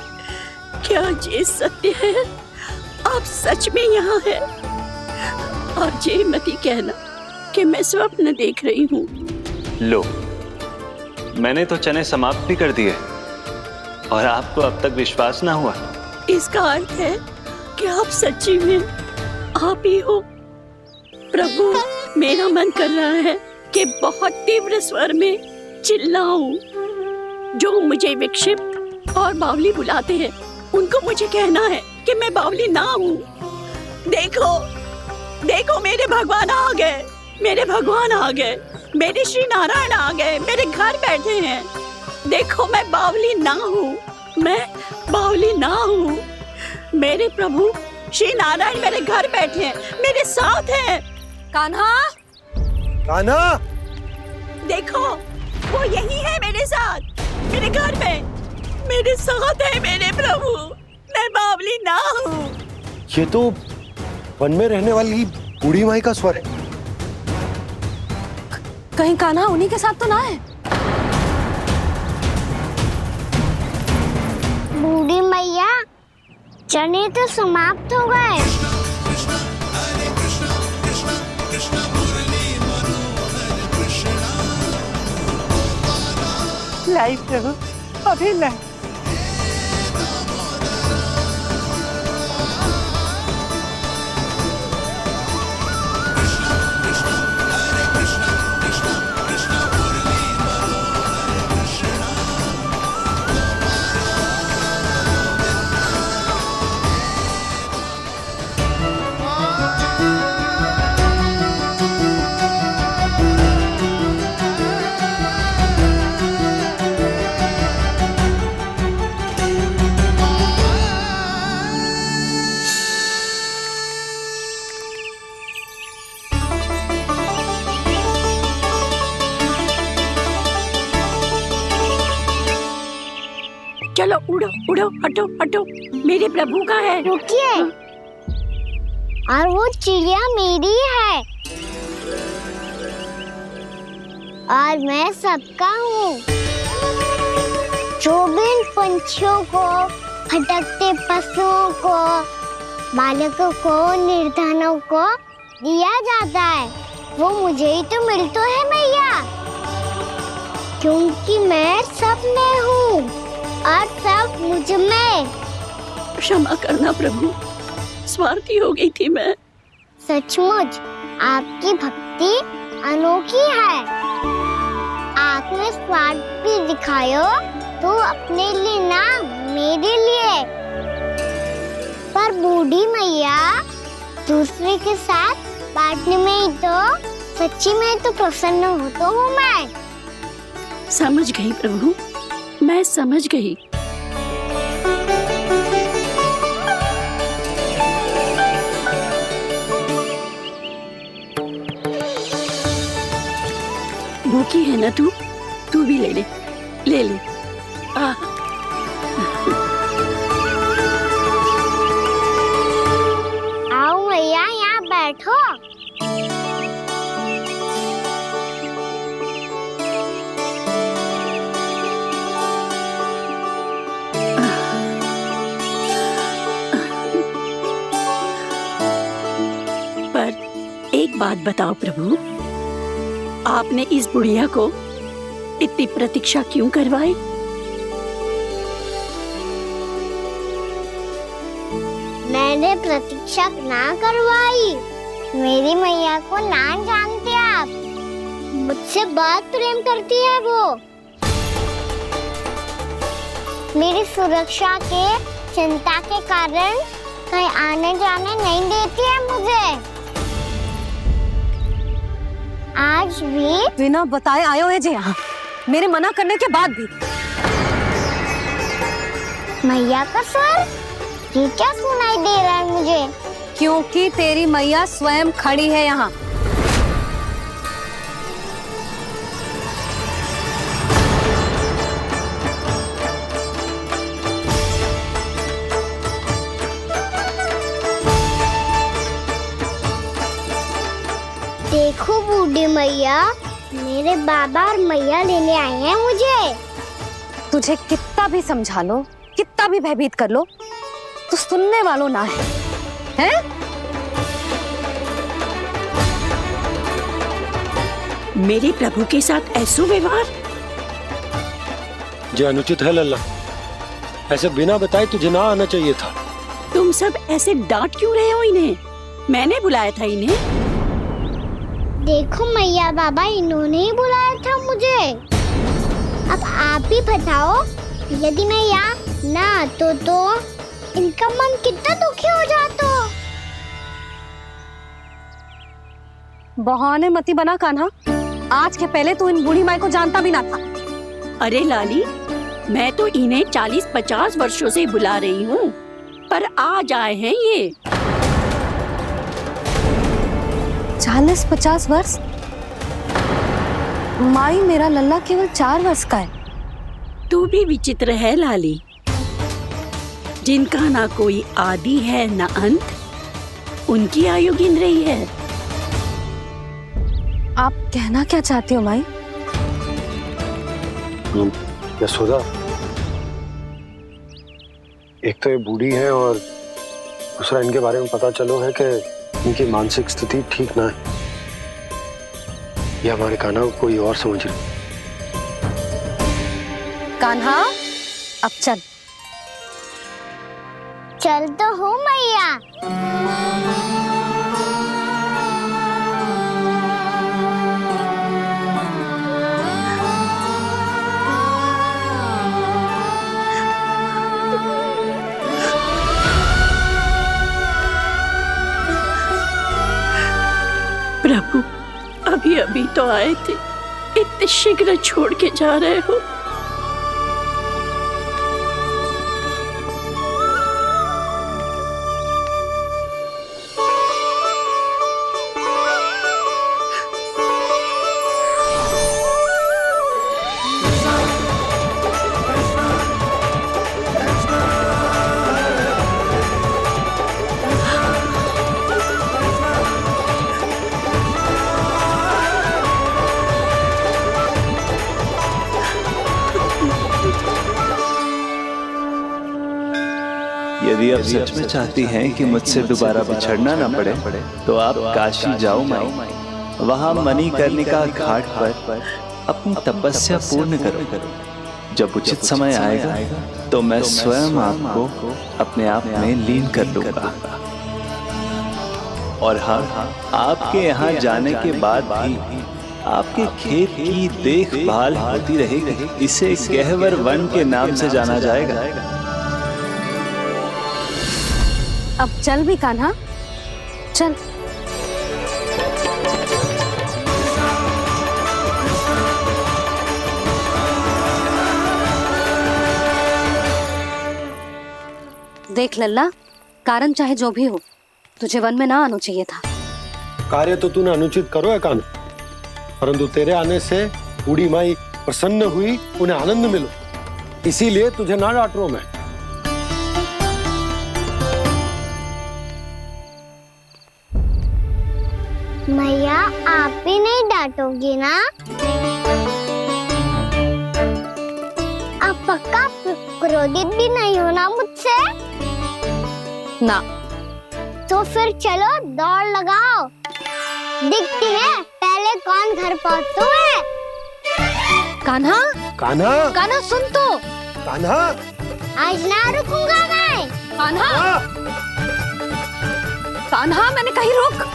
क्या ये सत्य है? आप सच में यहाँ हैं? और ये मत कहना कि मैं स्वप्न देख रही हूँ। लो, मैंने तो चने समाप्त भी कर दिए और आपको अब तक विश्वास ना हुआ। इसका अर्थ है कि आप सच्ची में आप ही हो। प्रभु, मेरा मन कर रहा है कि बहुत तीव्र स्वर में चिल्लाऊं। जो मुझे विक्षिप्त और बावली बुलाते हैं उनको मुझे कहना है कि मैं बावली ना हूँ। देखो देखो, मेरे भगवान आ गए, मेरे भगवान आ गए, मेरे श्री नारायण आ गए, मेरे घर बैठे हैं। देखो, मैं बावली ना हूँ, मैं बावली ना हूँ। मेरे प्रभु श्री नारायण मेरे घर बैठे हैं, मेरे साथ हैं। कान्हा, कान्हा, देखो वो यही है मेरे साथ, मेरे घर में मेरे साथ है मेरे प्रभु। मैं बावली ना हूँ। ये तो वन में रहने वाली बूढ़ी माई का स्वर है। कहीं कान्हा उन्हीं के साथ तो ना है? बूढ़ी मैया, चने तो समाप्त हो गए। लाई प्रभु, अभी लाई। चलो उड़ो उड़ो, हटो हटो, मेरे प्रभु का है। रुकिए, और वो चिड़िया मेरी है और मैं सबका हूँ। जो भी इन पंछियों को, भटकते पशुओं को, बालकों को, निर्धनों को दिया जाता है, वो मुझे ही तो मिलता है मैया, क्योंकि मैं सब में हूँ और सब मुझ में। क्षमा करना प्रभु, स्वार्थी हो गई थी मैं। सचमुच आपकी भक्ति अनोखी है। आपने स्वार्थ भी दिखायो तो अपने लिए ना, मेरे लिए। पर बूढ़ी मैया, दूसरे के साथ बांटने में ही तो सच्ची में तो प्रसन्न होता हूँ मैं। समझ गई प्रभु, मैं समझ गई। भूखी है ना तू भी ले ले, ले ले। आओ मैया, यहाँ बैठो। पर एक बात बताओ प्रभु, आपने इस बुढ़िया को इतनी प्रतीक्षा क्यों करवाई? मैंने प्रतीक्षा ना करवाई। मेरी मैया को ना जानते आप, मुझसे बहुत प्रेम करती है वो। मेरी सुरक्षा के चिंता के कारण कहीं आने जाने नहीं देती है मुझे। आज भी बिना बताए आयो है जी यहाँ, मेरे मना करने के बाद भी। मैया का स्वर, ये क्या सुनाई दे रहा है मुझे? क्योंकि तेरी मैया स्वयं खड़ी है यहाँ। देखो बूढ़ी मैया, मेरे बाबा और मैया लेने आए हैं मुझे। तुझे कितना भी समझा लो, कितना भी भयभीत कर लो, तो सुनने वालों ना है, हैं? मेरे प्रभु के साथ ऐसा व्यवहार जो अनुचित है लल्ला। ऐसे बिना बताए तुझे ना आना चाहिए था। तुम सब ऐसे डांट क्यों रहे हो इन्हें? मैंने बुलाया था इन्हें। देखो मैया बाबा, इन्होंने ही बुलाया था मुझे। अब आप ही बताओ, यदि मैं यहाँ ना आतो तो इनका मन कितना दुखी हो जाता। बहाने मती बना कान्हा, आज के पहले तू इन बूढ़ी माई को जानता भी ना था। अरे लाली, मैं तो इन्हें 40-50 वर्षों से बुला रही हूँ, पर आज आए हैं ये। 40-50 वर्ष? माई, मेरा लल्ला केवल 4 वर्ष का है। तू भी विचित्र है लाली, जिनका ना कोई आदि है ना अंत, उनकी आयु गिन रही है। आप कहना क्या चाहती हो माई? यशोदा, एक तो ये बूढ़ी है और दूसरा इनके बारे में पता चलो है कि इनकी मानसिक स्थिति ठीक ना है। ये हमारे कान्हा को कोई और समझ रही। कान्हा, अब चल। चल तो हूँ मैया। प्रभु, अभी अभी तो आए थे, इतने शीघ्र छोड़ के जा रहे हो? यदि आप सच में चाहती हैं कि मुझसे दोबारा बिछड़ना ना पड़े तो आप काशी जाओ माई। वहां मणिकर्णिका घाट पर अपनी तपस्या पूर्ण करो। जब उचित समय आएगा तो मैं स्वयं आपको अपने आप में लीन कर लूंगा। और हाँ, आपके यहाँ जाने के बाद भी आपके खेत की देखभाल होती रहेगी। इसे गहवर वन के नाम से जाना जाएगा। अब चल भी कान्हा, चल। देख लल्ला, कारण चाहे जो भी हो, तुझे वन में ना आना चाहिए था। कार्य तो तूने अनुचित करो है कान्हा, परंतु तेरे आने से बूढ़ी माई प्रसन्न हुई, उन्हें आनंद मिलो, इसीलिए तुझे ना डांट रहा हूं मैं। मैया, आप भी नहीं डांटोगी ना? आप पक्का क्रोधित भी नहीं हो ना मुझसे? ना। तो फिर चलो दौड़ लगाओ, दिखती है पहले कौन घर पहुंचता है। कान्हा, कान्हा, कान्हा सुन तो। कान्हा, आज ना रुकूंगा मैं। कान्हा, कान्हा, मैंने कही रुक।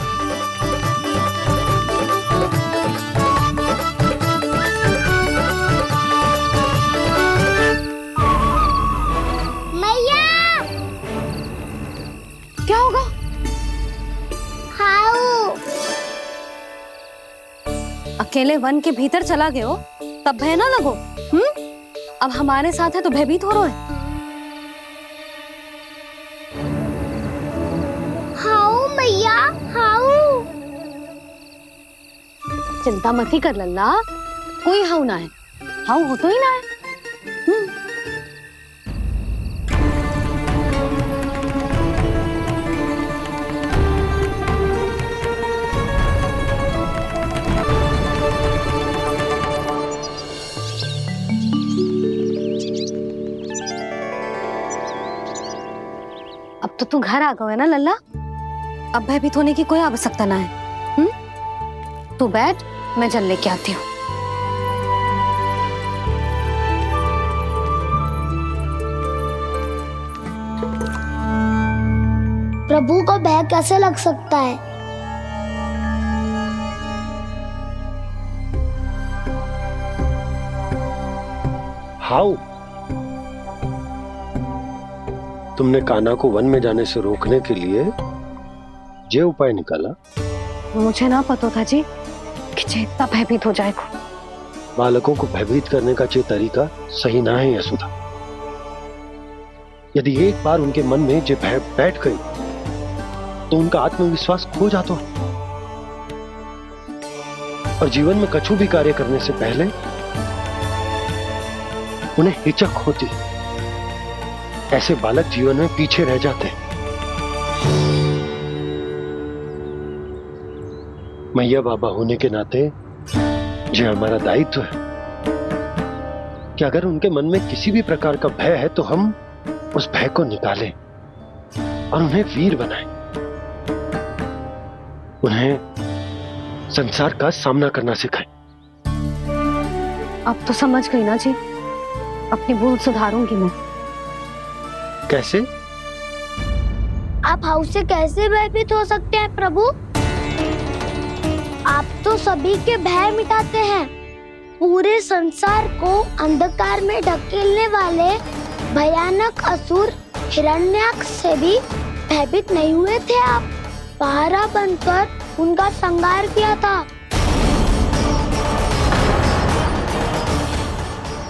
मैया, क्या होगा? हाउ अकेले वन के भीतर चला गए हो तब भय ना लगो। अब हमारे साथ है तो भयभीत हो रहे हैं। हाउ मैया, हाउ। चिंता मत ही कर लल्ला, कोई हाउ ना है। हाउ हो तो ही ना है। अब तो तू घर आ गया है ना लल्ला, अब भयभीत होने की कोई आवश्यकता ना है। तू बैठ, मैं जल लेके आती हूँ। प्रभु को भय कैसे लग सकता है? हाउ, तुमने कान्हा को वन में जाने से रोकने के लिए ये उपाय निकाला? मुझे ना पता था जी कि जे इतना भयभीत हो जाएगा। बालकों को भयभीत करने का ये तरीका सही ना है यशोदा। यदि एक बार उनके मन में ये भय बैठ गई तो उनका आत्मविश्वास खो जाता है और जीवन में कछु भी कार्य करने से पहले उन्हें हिचक होती। ऐसे बालक जीवन में पीछे रह जाते हैं। मैया बाबा होने के नाते ये हमारा दायित्व है कि अगर उनके मन में किसी भी प्रकार का भय है तो हम उस भय को निकालें और उन्हें वीर बनाएं, उन्हें संसार का सामना करना सिखाएं। अब तो समझ गई ना जी, अपनी भूल सुधारूंगी मैं। कैसे? आप हाउ से कैसे भयभीत हो सकते हैं प्रभु? आप तो सभी के भय मिटाते हैं। पूरे संसार को अंधकार में ढकेलने वाले भयानक असुर हिरण्याक्ष से भी भयभीत नहीं हुए थे आप। पहरा बनकर उनका संहार किया था।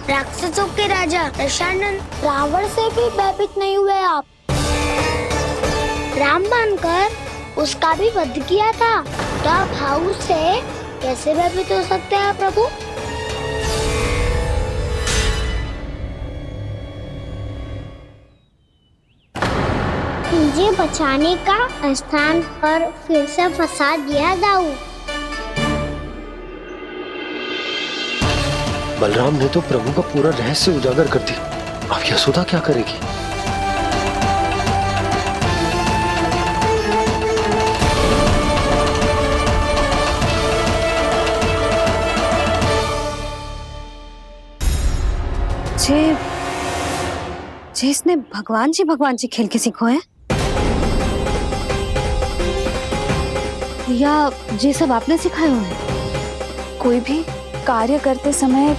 राक्षसों के राजा दशानन रावण से भी भयभीत नहीं हुए आप। राम बनकर उसका भी वध किया था। तो आप हाउ से कैसे भयभीत हो सकते हैं प्रभु? मुझे बचाने का स्थान पर फिर से फंसा दिया दाऊ। बलराम ने तो प्रभु का पूरा रहस्य उजागर कर दी। अब यशोदा क्या करेगी? उसने भगवान जी खेल के सीखो है, या ये सब आपने सिखाए हुए हैं? कोई भी कार्य करते समय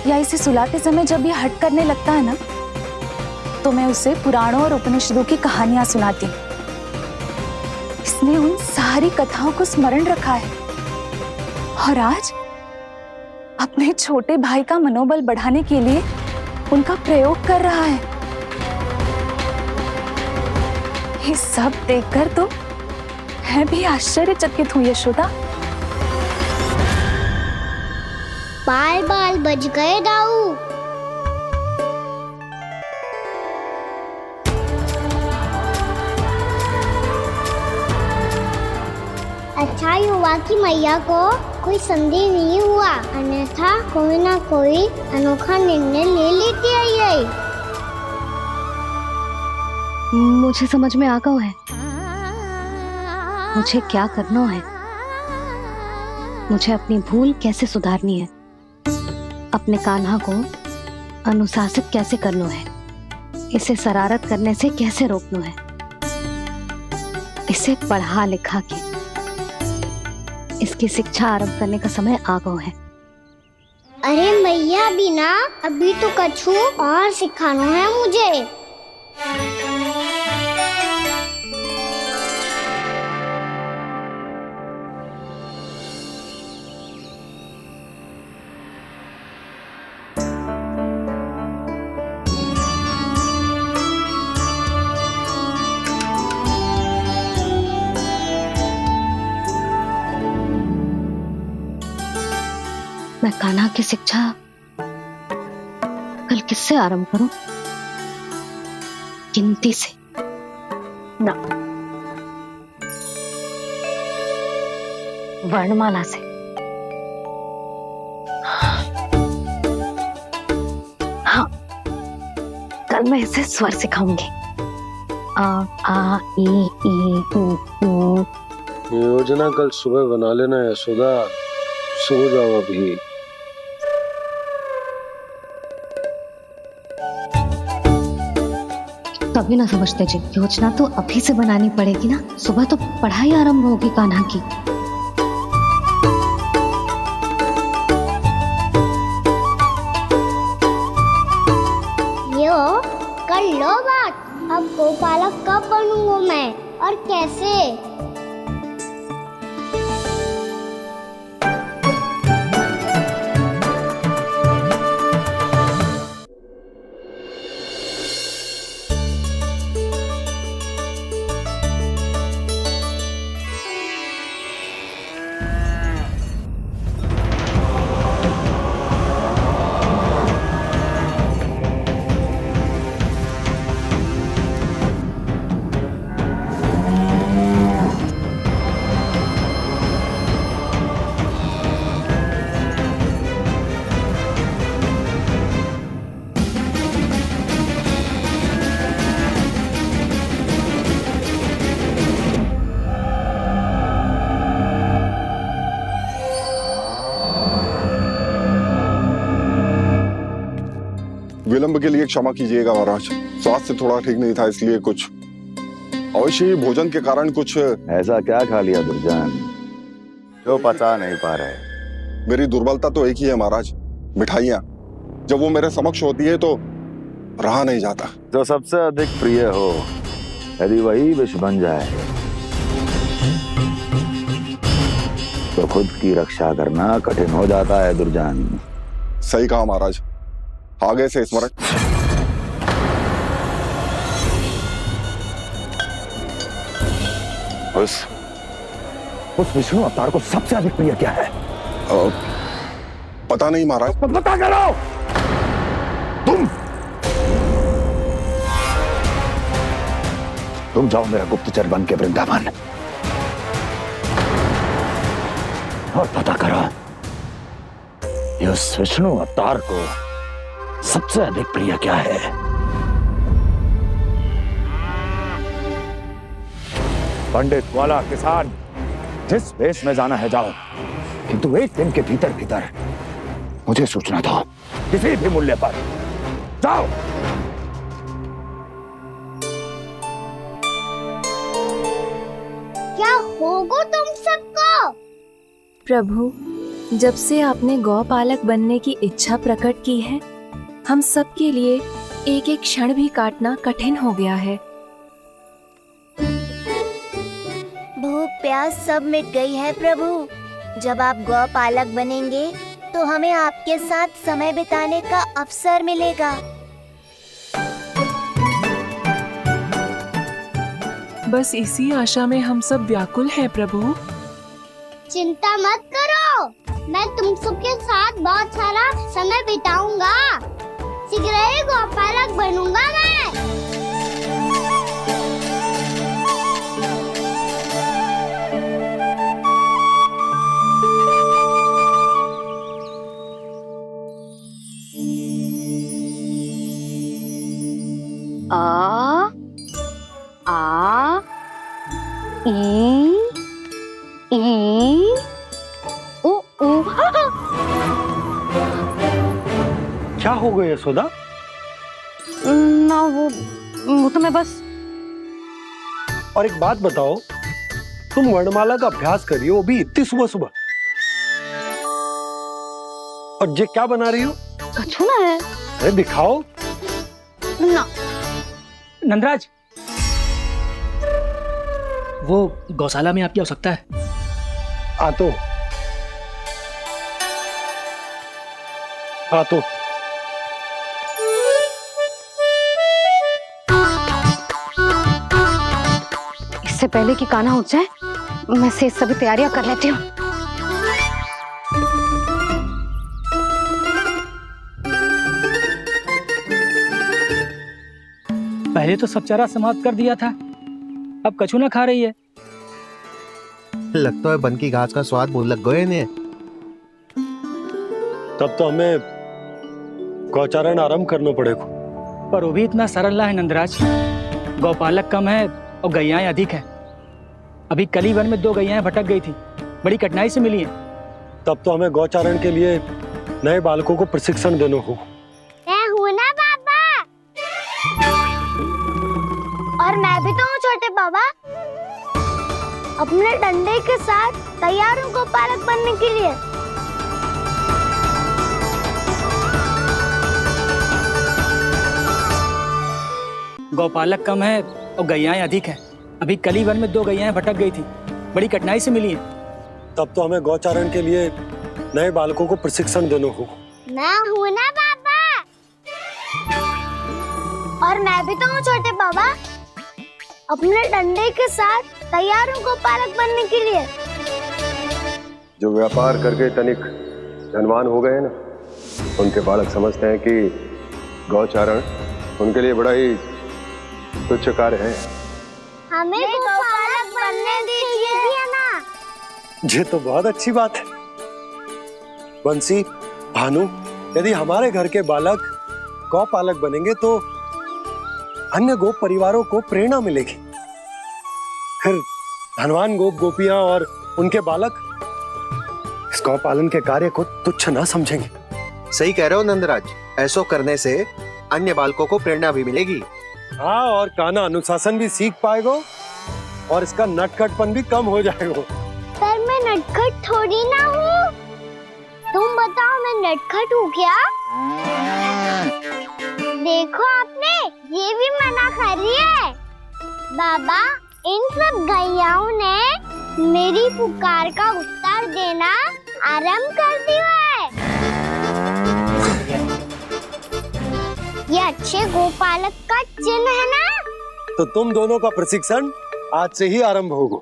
या इसे सुलाते समय जब ये हट करने लगता है ना, तो मैं उसे पुराणों और उपनिषदों की कहानियां सुनाती हूँ। इसने उन सारी कथाओं को स्मरण रखा है और आज अपने छोटे भाई का मनोबल बढ़ाने के लिए उनका प्रयोग कर रहा है। ये सब देखकर तो मैं भी आश्चर्यचकित हूँ यशोदा। बाल बज गए दाऊ। अच्छा ही हुआ कि मैया को कोई संदेह नहीं हुआ, अन्यथा कोई ना कोई अनोखा निर्णय ले लेती है ये। मुझे समझ में आ गया है मुझे क्या करना है। मुझे अपनी भूल कैसे सुधारनी है, अपने कान्हा को अनुशासित कैसे करना है, इसे शरारत करने से कैसे रोकना है, इसे पढ़ा लिखा के इसकी शिक्षा आरंभ करने का समय आ गया है। अरे मैया बिना, अभी तो कछु और सिखाना है मुझे। मैं कान्हा की शिक्षा कल किससे आरंभ करूं? गिनती से ना, वर्णमाला से। हाँ, कल मैं इसे स्वर सिखाऊंगी। आ आ ई ई उ। योजना कल सुबह बना लेना यशोदा, सो जाओ अभी। कभी ना समझते जी, योजना तो अभी से बनानी पड़ेगी ना। सुबह तो पढ़ाई आरंभ होगी कान्हा की। यो कर लो बात। अब गोपालक कब बनूंगा मैं और कैसे? विलंब के लिए क्षमा कीजिएगा महाराज, स्वास्थ्य थोड़ा ठीक नहीं था इसलिए कुछ अवश्य ही भोजन के कारण कुछ। ऐसा क्या खा लिया दुर्जन जो पचा नहीं पा रहे? मेरी दुर्बलता तो एक ही है महाराज, मिठाइयाँ। जब वो मेरे समक्ष होती है तो रहा नहीं जाता। जो सबसे अधिक प्रिय हो, यदि वही विष बन जाए तो खुद की रक्षा करना कठिन हो जाता है दुर्जन। सही कहा महाराज, आगे से स्मरण। उस विष्णु अवतार को सबसे अधिक प्रिय क्या है? पता नहीं महाराज। पता करो। तुम जाओ मेरा गुप्तचर बन के वृंदावन और पता करो इस विष्णु अवतार को सबसे अधिक प्रिय क्या है। पंडित वाला किसान जिस वेश में जाना है जाओ, किंतु एक दिन के भीतर भीतर मुझे सूचना दो, किसी भी मूल्य पर। जाओ। प्रभु, जब से आपने गौपालक बनने की इच्छा प्रकट की है, हम सब के लिए एक एक क्षण भी काटना कठिन हो गया है। भूख प्यास सब मिट गई है प्रभु। जब आप गौपालक बनेंगे तो हमें आपके साथ समय बिताने का अवसर मिलेगा। बस इसी आशा में हम सब व्याकुल हैं प्रभु। चिंता मत करो, मैं तुम सबके साथ बहुत सारा समय बिताऊंगा। शीघ्र ही गौपालक बनूंगा मैं। आ ई उ उ। क्या हो गया यशोदा? ना वो तो मैं बस। और एक बात बताओ, तुम वर्णमाला का अभ्यास कर रही हो, वो भी इतनी सुबह सुबह, और ये क्या बना रही हो? कछुआ है। अरे दिखाओ ना। नंदराज, वो गौशाला में आपकी आवश्यकता है। आ तो इससे पहले कि कान्हा उठ जाए, मैं से सभी तैयारियां कर लेती हूँ। पहले तो सब चारा समाप्त कर दिया था, अब कछू ना खा रही है। लगता है बन की घास का स्वाद भूल लग गए ने। तब तो हमें गौचारण आरंभ करना पड़ेगा। पर वो भी इतना सरल है नंदराज। गौपालक कम है और गैयाएं अधिक है। अभी कली वन में 2 गैयाएं भटक गई थी, बड़ी कठिनाई से मिली है। तब तो हमें गौचारण के लिए नए बालकों को प्रशिक्षण देना होगा। मैं हूँ ना बाबा, और मैं भी तो हूँ छोटे बाबा। अपने डंडे के साथ तैयार हूँ गौपालक बनने के लिए। गौपालक कम है और गैयाएं अधिक है। अभी कली वन में 2 गैयाएं भटक गई थी, बड़ी कठिनाई से मिली है। तब तो हमें गौचारण के लिए नए बालकों को प्रशिक्षण देना होगा। मैं हूँ ना बाबा, और मैं भी तो हूँ छोटे बाबा। अपने डंडे के साथ तैयार हूँ गौपालक बनने के लिए। जो व्यापार करके तनिक धनवान हो गए हैं ना, उनके बालक समझते हैं कि गौचारण उनके लिए बड़ा ही तुच्छ कार्य है। हमें गौपालक बनने दीजिए ना। ये तो बहुत अच्छी बात है। बंसी, भानु, यदि हमारे घर के बालक गौपालक बनेंगे तो अन्य गोप परिवारों को प्रेरणा मिलेगी। फिर धनवान गोप गोपियां और उनके बालक इस गौपालन के कार्य को तुच्छ ना समझेंगे। सही कह रहे हो नंदराज, ऐसा करने से अन्य बालकों को प्रेरणा भी मिलेगी। हाँ, और कान्हा अनुशासन भी सीख पाएगा और इसका नटखटपन भी कम हो जाएगा। पर मैं नटखट थोड़ी ना हूँ। तुम बताओ, मैं नटखट हूँ क्या? देखो आपने ये भी मना कर रही है। बाबा, इन सब गैयाओं ने मेरी पुकार का उत्तर देना आरंभ कर दिया है। ये अच्छे गोपालक का चिन्ह है ना? तो तुम दोनों का प्रशिक्षण आज से ही आरंभ होगा।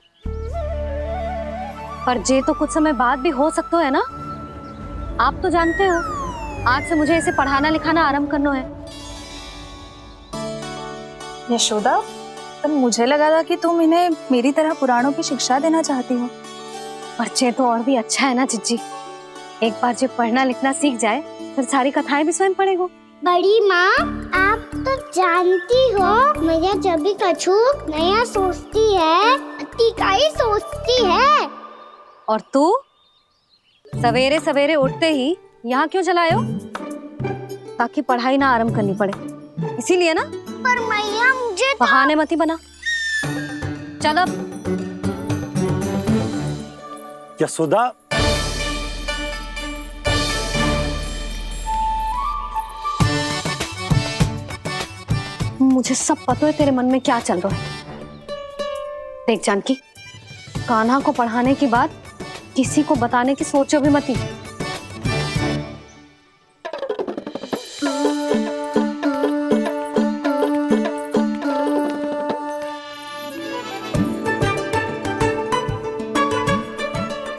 पर जे तो कुछ समय बाद भी हो सकता है ना। आप तो जानते हो, आज से मुझे इसे पढ़ाना लिखाना आरंभ करना है। यशोदा, पर मुझे लगा था कि तुम इन्हें मेरी तरह पुराणों की शिक्षा देना चाहती हो। पर जे तो और भी अच्छा है ना जिज्जी। एक बार जो पढ़ना लिखना सीख जाए, फिर सारी कथाएं भी स्वयं पढ़ेगा। बड़ी माँ, आप तो जानती हो मेरा जब भी कछु नया सोचती है, इकाई सोचती है। और तू सवेरे सवेरे उठते ही यहाँ क्यों चलाए हो? ताकि पढ़ाई ना आरंभ करनी पड़े, इसीलिए ना। पर मैया मुझे बहाने मत ही बना। चल अब। यशोदा, मुझे सब पता है तेरे मन में क्या चल रहा है। देख जानकी, कान्हा को पढ़ाने की बात किसी को बताने की सोचो भी मत ही।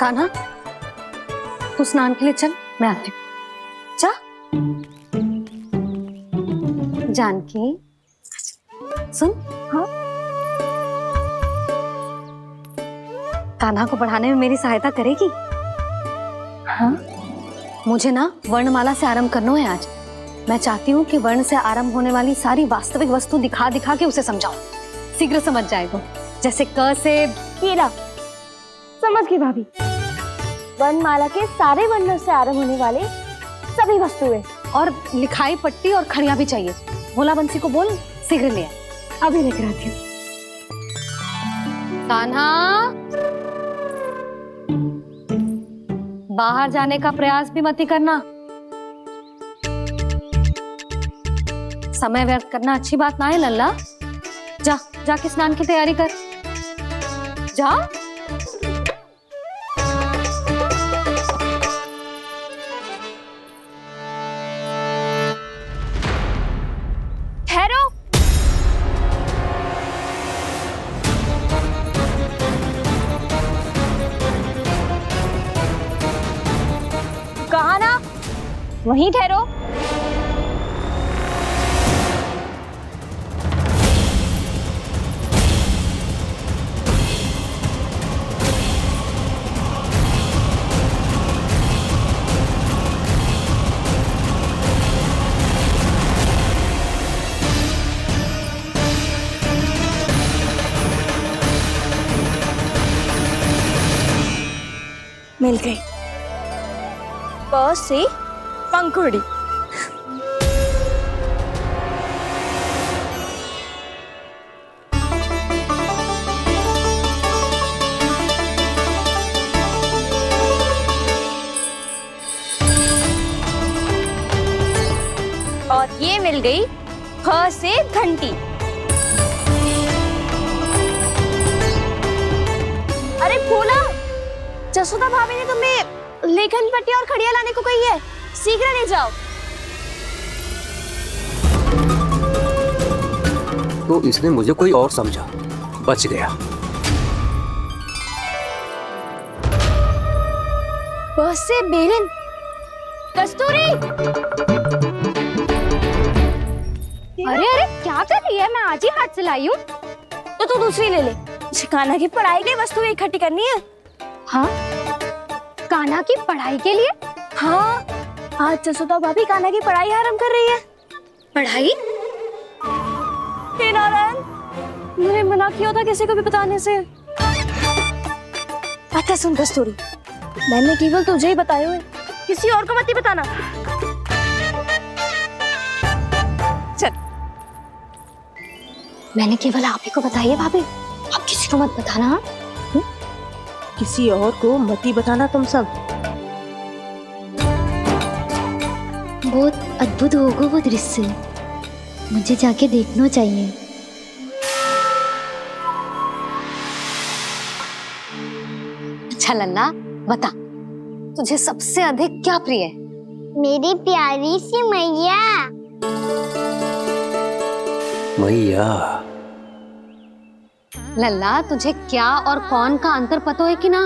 कान्हा, तू स्नान के लिए चल, मैं आती हूँ। जा। जानकी सुन। हाँ, कान्हा को पढ़ाने में मेरी सहायता करेगी? हाँ, मुझे ना वर्णमाला से आरंभ करना है आज। मैं चाहती हूँ कि वर्ण से आरंभ होने वाली सारी वास्तविक वस्तु दिखा दिखा के उसे समझाऊं, शीघ्र समझ जाए तो। जैसे क से कीड़ा। समझ गई भाभी। वर्णमाला के सारे वर्णों से आरंभ होने वाले सभी वस्तुएं, और लिखाई पट्टी और खड़िया भी चाहिए। भोला बंसी को बोल शीघ्र ले आए। अभी लेकर आती हूँ। कान्हा, बाहर जाने का प्रयास भी मत ही करना। समय व्यर्थ करना अच्छी बात ना है लल्ला। जा, जाके स्नान की तैयारी कर। जा। ठहरो। कहा ना, वहीं ठहरो। मिल गई। प से पंखुड़ी। और ये मिल गई ख से घंटी। अरे फूला, जसोदा भाभी ने तुम्हें लेखन पट्टी और खड़िया लाने को कही है, शीघ्र ले जाओ। तो इसने मुझे कोई और समझा, बच गया। बस से बेलन। कस्तूरी। अरे अरे क्या कर रही है? मैं आज ही हाथ से लाई हूँ। तो तू दूसरी ले ले। कान्हा की पढ़ाई के लिए वस्तुएं इकट्ठी करनी है। हाँ, कान्हा की पढ़ाई के लिए? हाँ, आज जसोदा भाभी कान्हा की पढ़ाई आरंभ कर रही है। पढ़ाई? हे नारायण, मैंने मना किया था किसी को भी बताने से। अच्छा सुन कस्तूरी, मैंने केवल तुझे ही बताए हुए, किसी और को मत ही बताना। चल। मैंने केवल आप ही को बताई है भाभी, आप किसी को मत बताना। किसी और को मत ही बताना तुम सब। बहुत अद्भुत होगा वो दृश्य, मुझे जाके देखना चाहिए। अच्छा लल्ला, बता तुझे सबसे अधिक क्या प्रिय है? मेरी प्यारी सी मैया। मैया। लल्ला, तुझे क्या और कौन का अंतर पता है कि ना?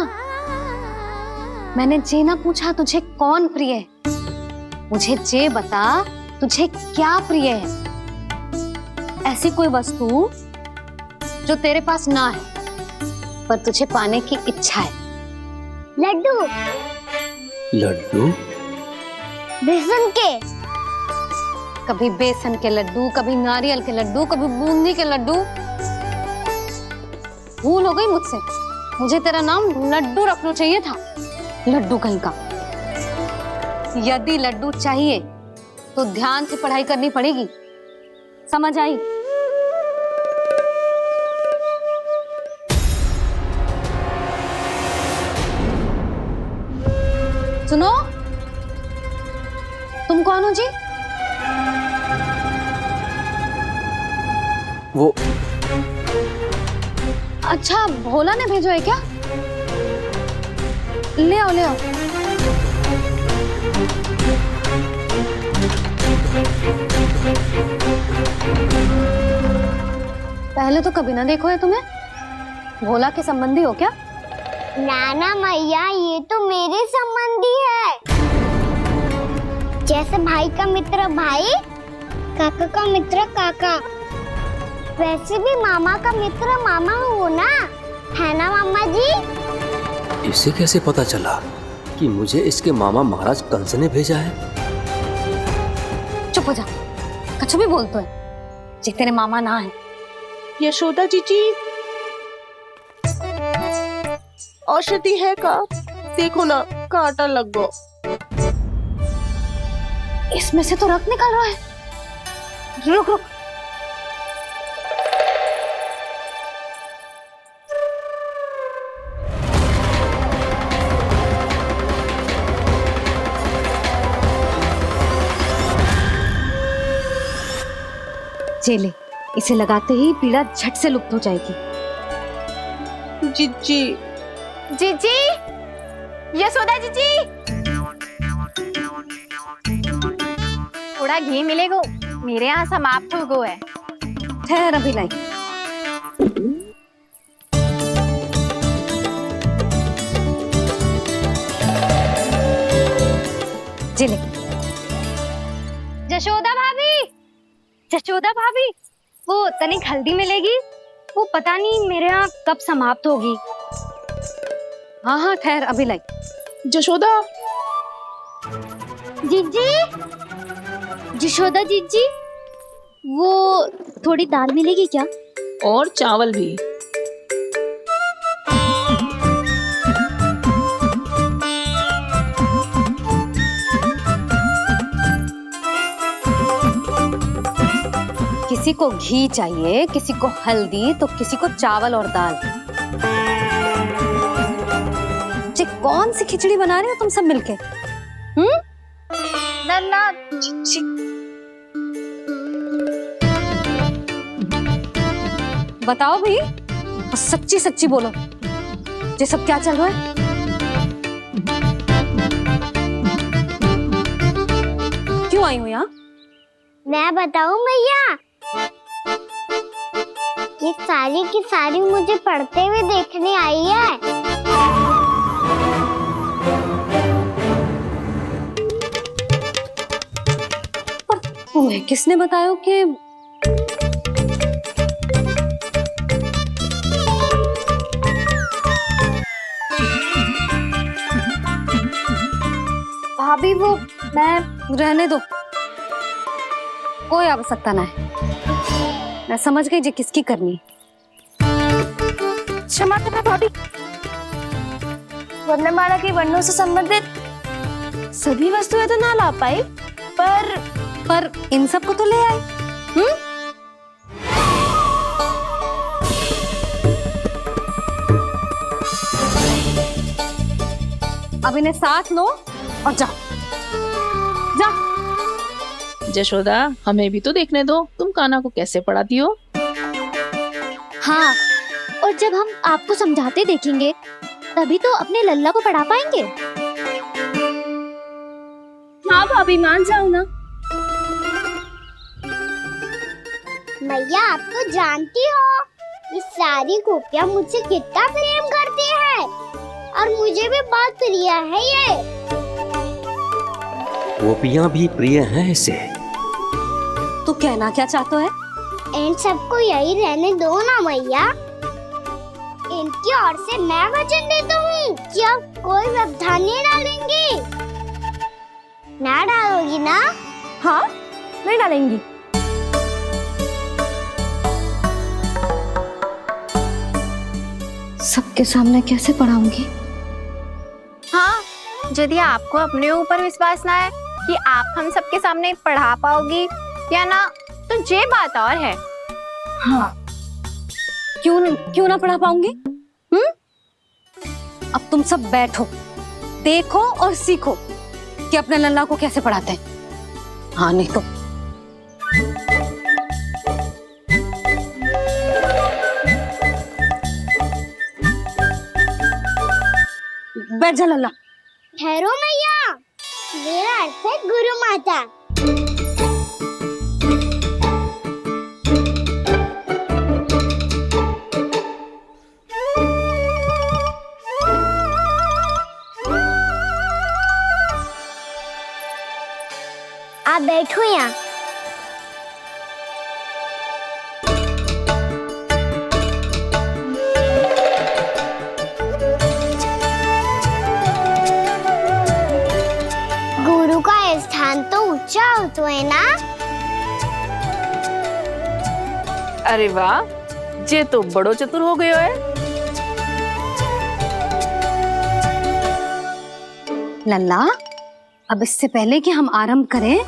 मैंने जे ना पूछा तुझे कौन प्रिय है, मुझे जे बता तुझे क्या प्रिय है। ऐसी कोई वस्तु जो तेरे पास ना है पर तुझे पाने की इच्छा है। लड्डू। लड्डू? बेसन के। कभी बेसन के लड्डू, कभी नारियल के लड्डू, कभी बूंदी के लड्डू। भूल हो गई मुझसे, मुझे तेरा नाम लड्डू रखना चाहिए था। लड्डू कहीं का। यदि लड्डू चाहिए तो ध्यान से पढ़ाई करनी पड़ेगी, समझ आई? सुनो, तुम कौन हो जी? वो अच्छा, भोला ने भेजो है क्या? ले आओ ले आओ। पहले तो कभी ना देखो है तुम्हें। भोला के संबंधी हो क्या? नाना मैया, ये तो मेरे संबंधी है। जैसे भाई का मित्र भाई, काका का मित्र काका, वैसे भी मामा का मित्र मामा हो ना, है ना मामा जी? इसे कैसे पता चला कि मुझे इसके मामा महाराज कंस ने भेजा है? चुप हो जा, कछु भी बोलते है जे तेरे मामा ना है। यशोदा जीजी, औषधि है का? देखो ना, कांटा लग गो। इसमें से तो रक्त निकल रहा है। रुक रुक। चेले, इसे लगाते ही पीड़ा झट से लुप्त हो जाएगी। जीजी, जीजी, यशोदा जीजी, थोड़ा घी मिलेगा? मेरे यहाँ समाप्त हो गो है। ठहर अभी लाई। चले। जशोदा भाभी, जशोदा भाभी, वो तनिक हल्दी मिलेगी? वो पता नहीं मेरे यहाँ कब समाप्त होगी। हाँ हाँ ठहर अभी लाई। जशोदा, जीजी, जशोदा जीजी, वो थोड़ी दाल मिलेगी क्या? और चावल भी। किसी को घी चाहिए, किसी को हल्दी, तो किसी को चावल और दाल। ये कौन सी खिचड़ी बना रहे हो तुम सब मिलके? नन्ना, बताओ भी, और सच्ची सच्ची बोलो, ये सब क्या चल रहा है? क्यों आई हो यहाँ? मैं बताऊं भैया, ये सारी की सारी मुझे पढ़ते हुए देखने आई है। तुम्हें किसने बताया कि भाभी वो मैं रहने दो, कोई आवश्यकता ना है। मैं समझ गई जी किसकी करनी। क्षमा करना भाभी, वर्णमाला के वर्णों से संबंधित सभी वस्तुएं तो ना ला पाई, पर इन सब को तो ले आए। अब इन्हें साथ लो और जाओ। जा। जशोदा, हमें भी तो देखने दो, तुम कान्हा को कैसे पढ़ाती हो। हाँ, और जब हम आपको समझाते देखेंगे तभी तो अपने लल्ला को पढ़ा पाएंगे। हाँ भाभी, मान जाओ ना। मैया, आप तो जानती हो ये सारी गोपियां मुझसे कितना प्रेम करती है, और मुझे भी बहुत प्रिय है ये। गोपियां भी प्रिय हैं इसे। तू कहना क्या चाहता है? इन सबको यही रहने दो ना मैया। इनकी ओर से मैं वचन देता हूँ कि अब कोई व्यवधान नहीं डालेंगी। ना डालोगी ना? हाँ, नहीं डालेंगी। सबके सामने कैसे पढ़ाऊंगी? हाँ, यदि आपको अपने ऊपर विश्वास ना है कि आप हम सबके सामने पढ़ा पाओगी या ना, तो ये बात और है। हाँ, क्यों ना पढ़ा पाऊंगी? अब तुम सब बैठो, देखो और सीखो कि अपने लल्ला को कैसे पढ़ाते हैं। हाँ, नहीं तो बैठ जा लल्ला। ठहरो मैया, मेरा अर्थ है गुरु माता। आप बैठो यहाँ। गुरु का स्थान तो ऊंचा होता है ना। अरे वाह, जे तो बड़ो चतुर हो गयो है। लल्ला, अब इससे पहले कि हम आरंभ करें,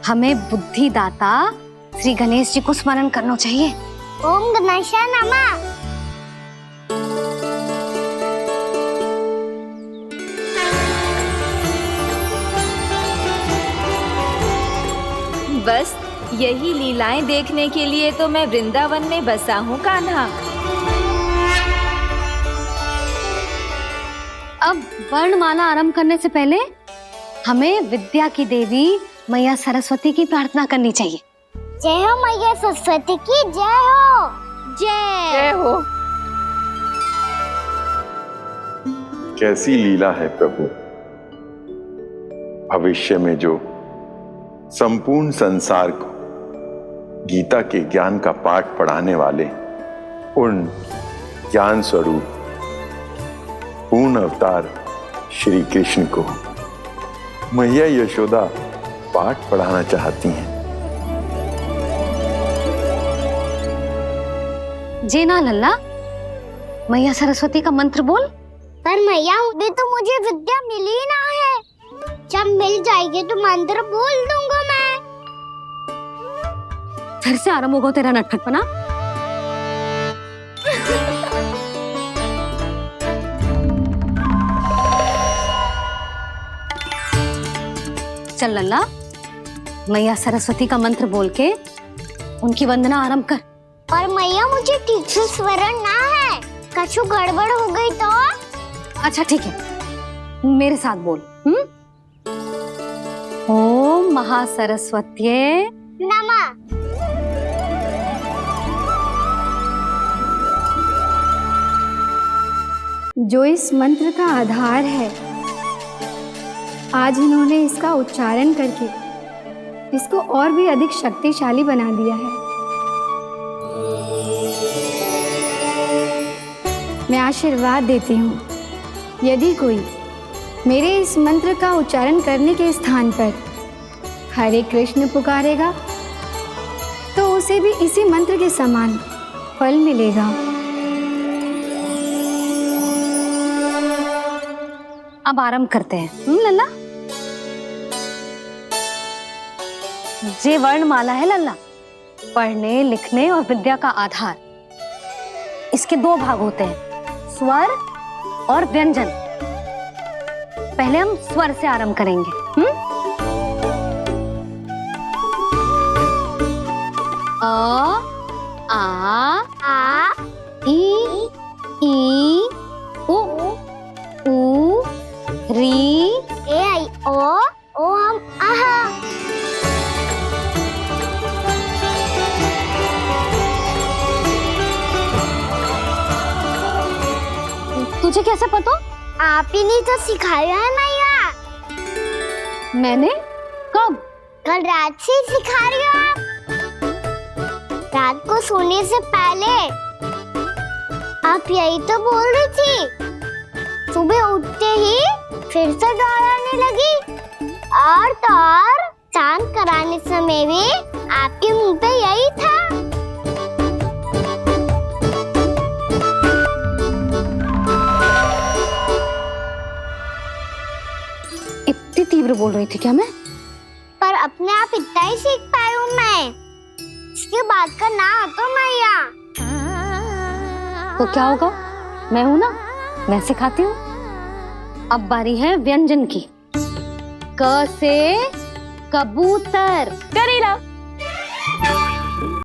हमें बुद्धिदाता श्री गणेश जी को स्मरण करना चाहिए। ओम गणेशाय नमः। बस यही लीलाएं देखने के लिए तो मैं वृंदावन में बसा हूँ कान्हा। अब वर्णमाला आरंभ करने से पहले हमें विद्या की देवी मैया सरस्वती की प्रार्थना करनी चाहिए। जय हो मैया सरस्वती की जय हो। जय हो। कैसी लीला है प्रभु। भविष्य में जो संपूर्ण संसार को गीता के ज्ञान का पाठ पढ़ाने वाले उन ज्ञान स्वरूप पूर्ण अवतार श्री कृष्ण को मैया यशोदा पाठ पढ़ाना चाहती हैं। जी ना लल्ला, मैया सरस्वती का मंत्र बोल। पर मैया अभी तो मुझे विद्या मिली ना है। जब मिल जाएगी तो मंत्र बोल दूंगा मैं। फिर से आरंभ होगा तेरा नटखटपना। चल लल्ला, मैया सरस्वती का मंत्र बोल के उनकी वंदना आरंभ कर। पर मैया मुझे ठीक से स्मरण ना है, कछु गड़बड़ हो गई तो? अच्छा ठीक है, मेरे साथ बोल। ओम महासरस्वत्यै नमः। जो इस मंत्र का आधार है, आज इन्होंने इसका उच्चारण करके इसको और भी अधिक शक्तिशाली बना दिया है। मैं आशीर्वाद देती हूँ, यदि कोई मेरे इस मंत्र का उच्चारण करने के स्थान पर हरे कृष्ण पुकारेगा तो उसे भी इसी मंत्र के समान फल मिलेगा। अब आरंभ करते हैं। लल्ला, जे वर्णमाला है लल्ला, पढ़ने लिखने और विद्या का आधार। इसके दो भाग होते हैं, स्वर और व्यंजन। पहले हम स्वर से आरंभ करेंगे। अ, आ, ई, उ, री, ए, आई, ओ हम आहा। तुझे कैसे पता? आप ही नहीं तो सिखाया है मैया। मैंने? कब? कल रात से सिखा रही हो आप। रात को सोने से पहले आप यही तो बोल रही थी। सुबह उठते ही फिर से दोहराने लगी, और तो और स्नान कराने समय भी आपके मुंह पे यही था। इतनी तीव्र बोल रही थी क्या मैं? पर अपने आप इतना ही सीख पाई हूँ मैं। इसके बाद का ना तो मैया। तो क्या होगा? मैं हूं ना, मैं सिखाती हूँ। अब बारी है व्यंजन की। क से कबूतर। करेला।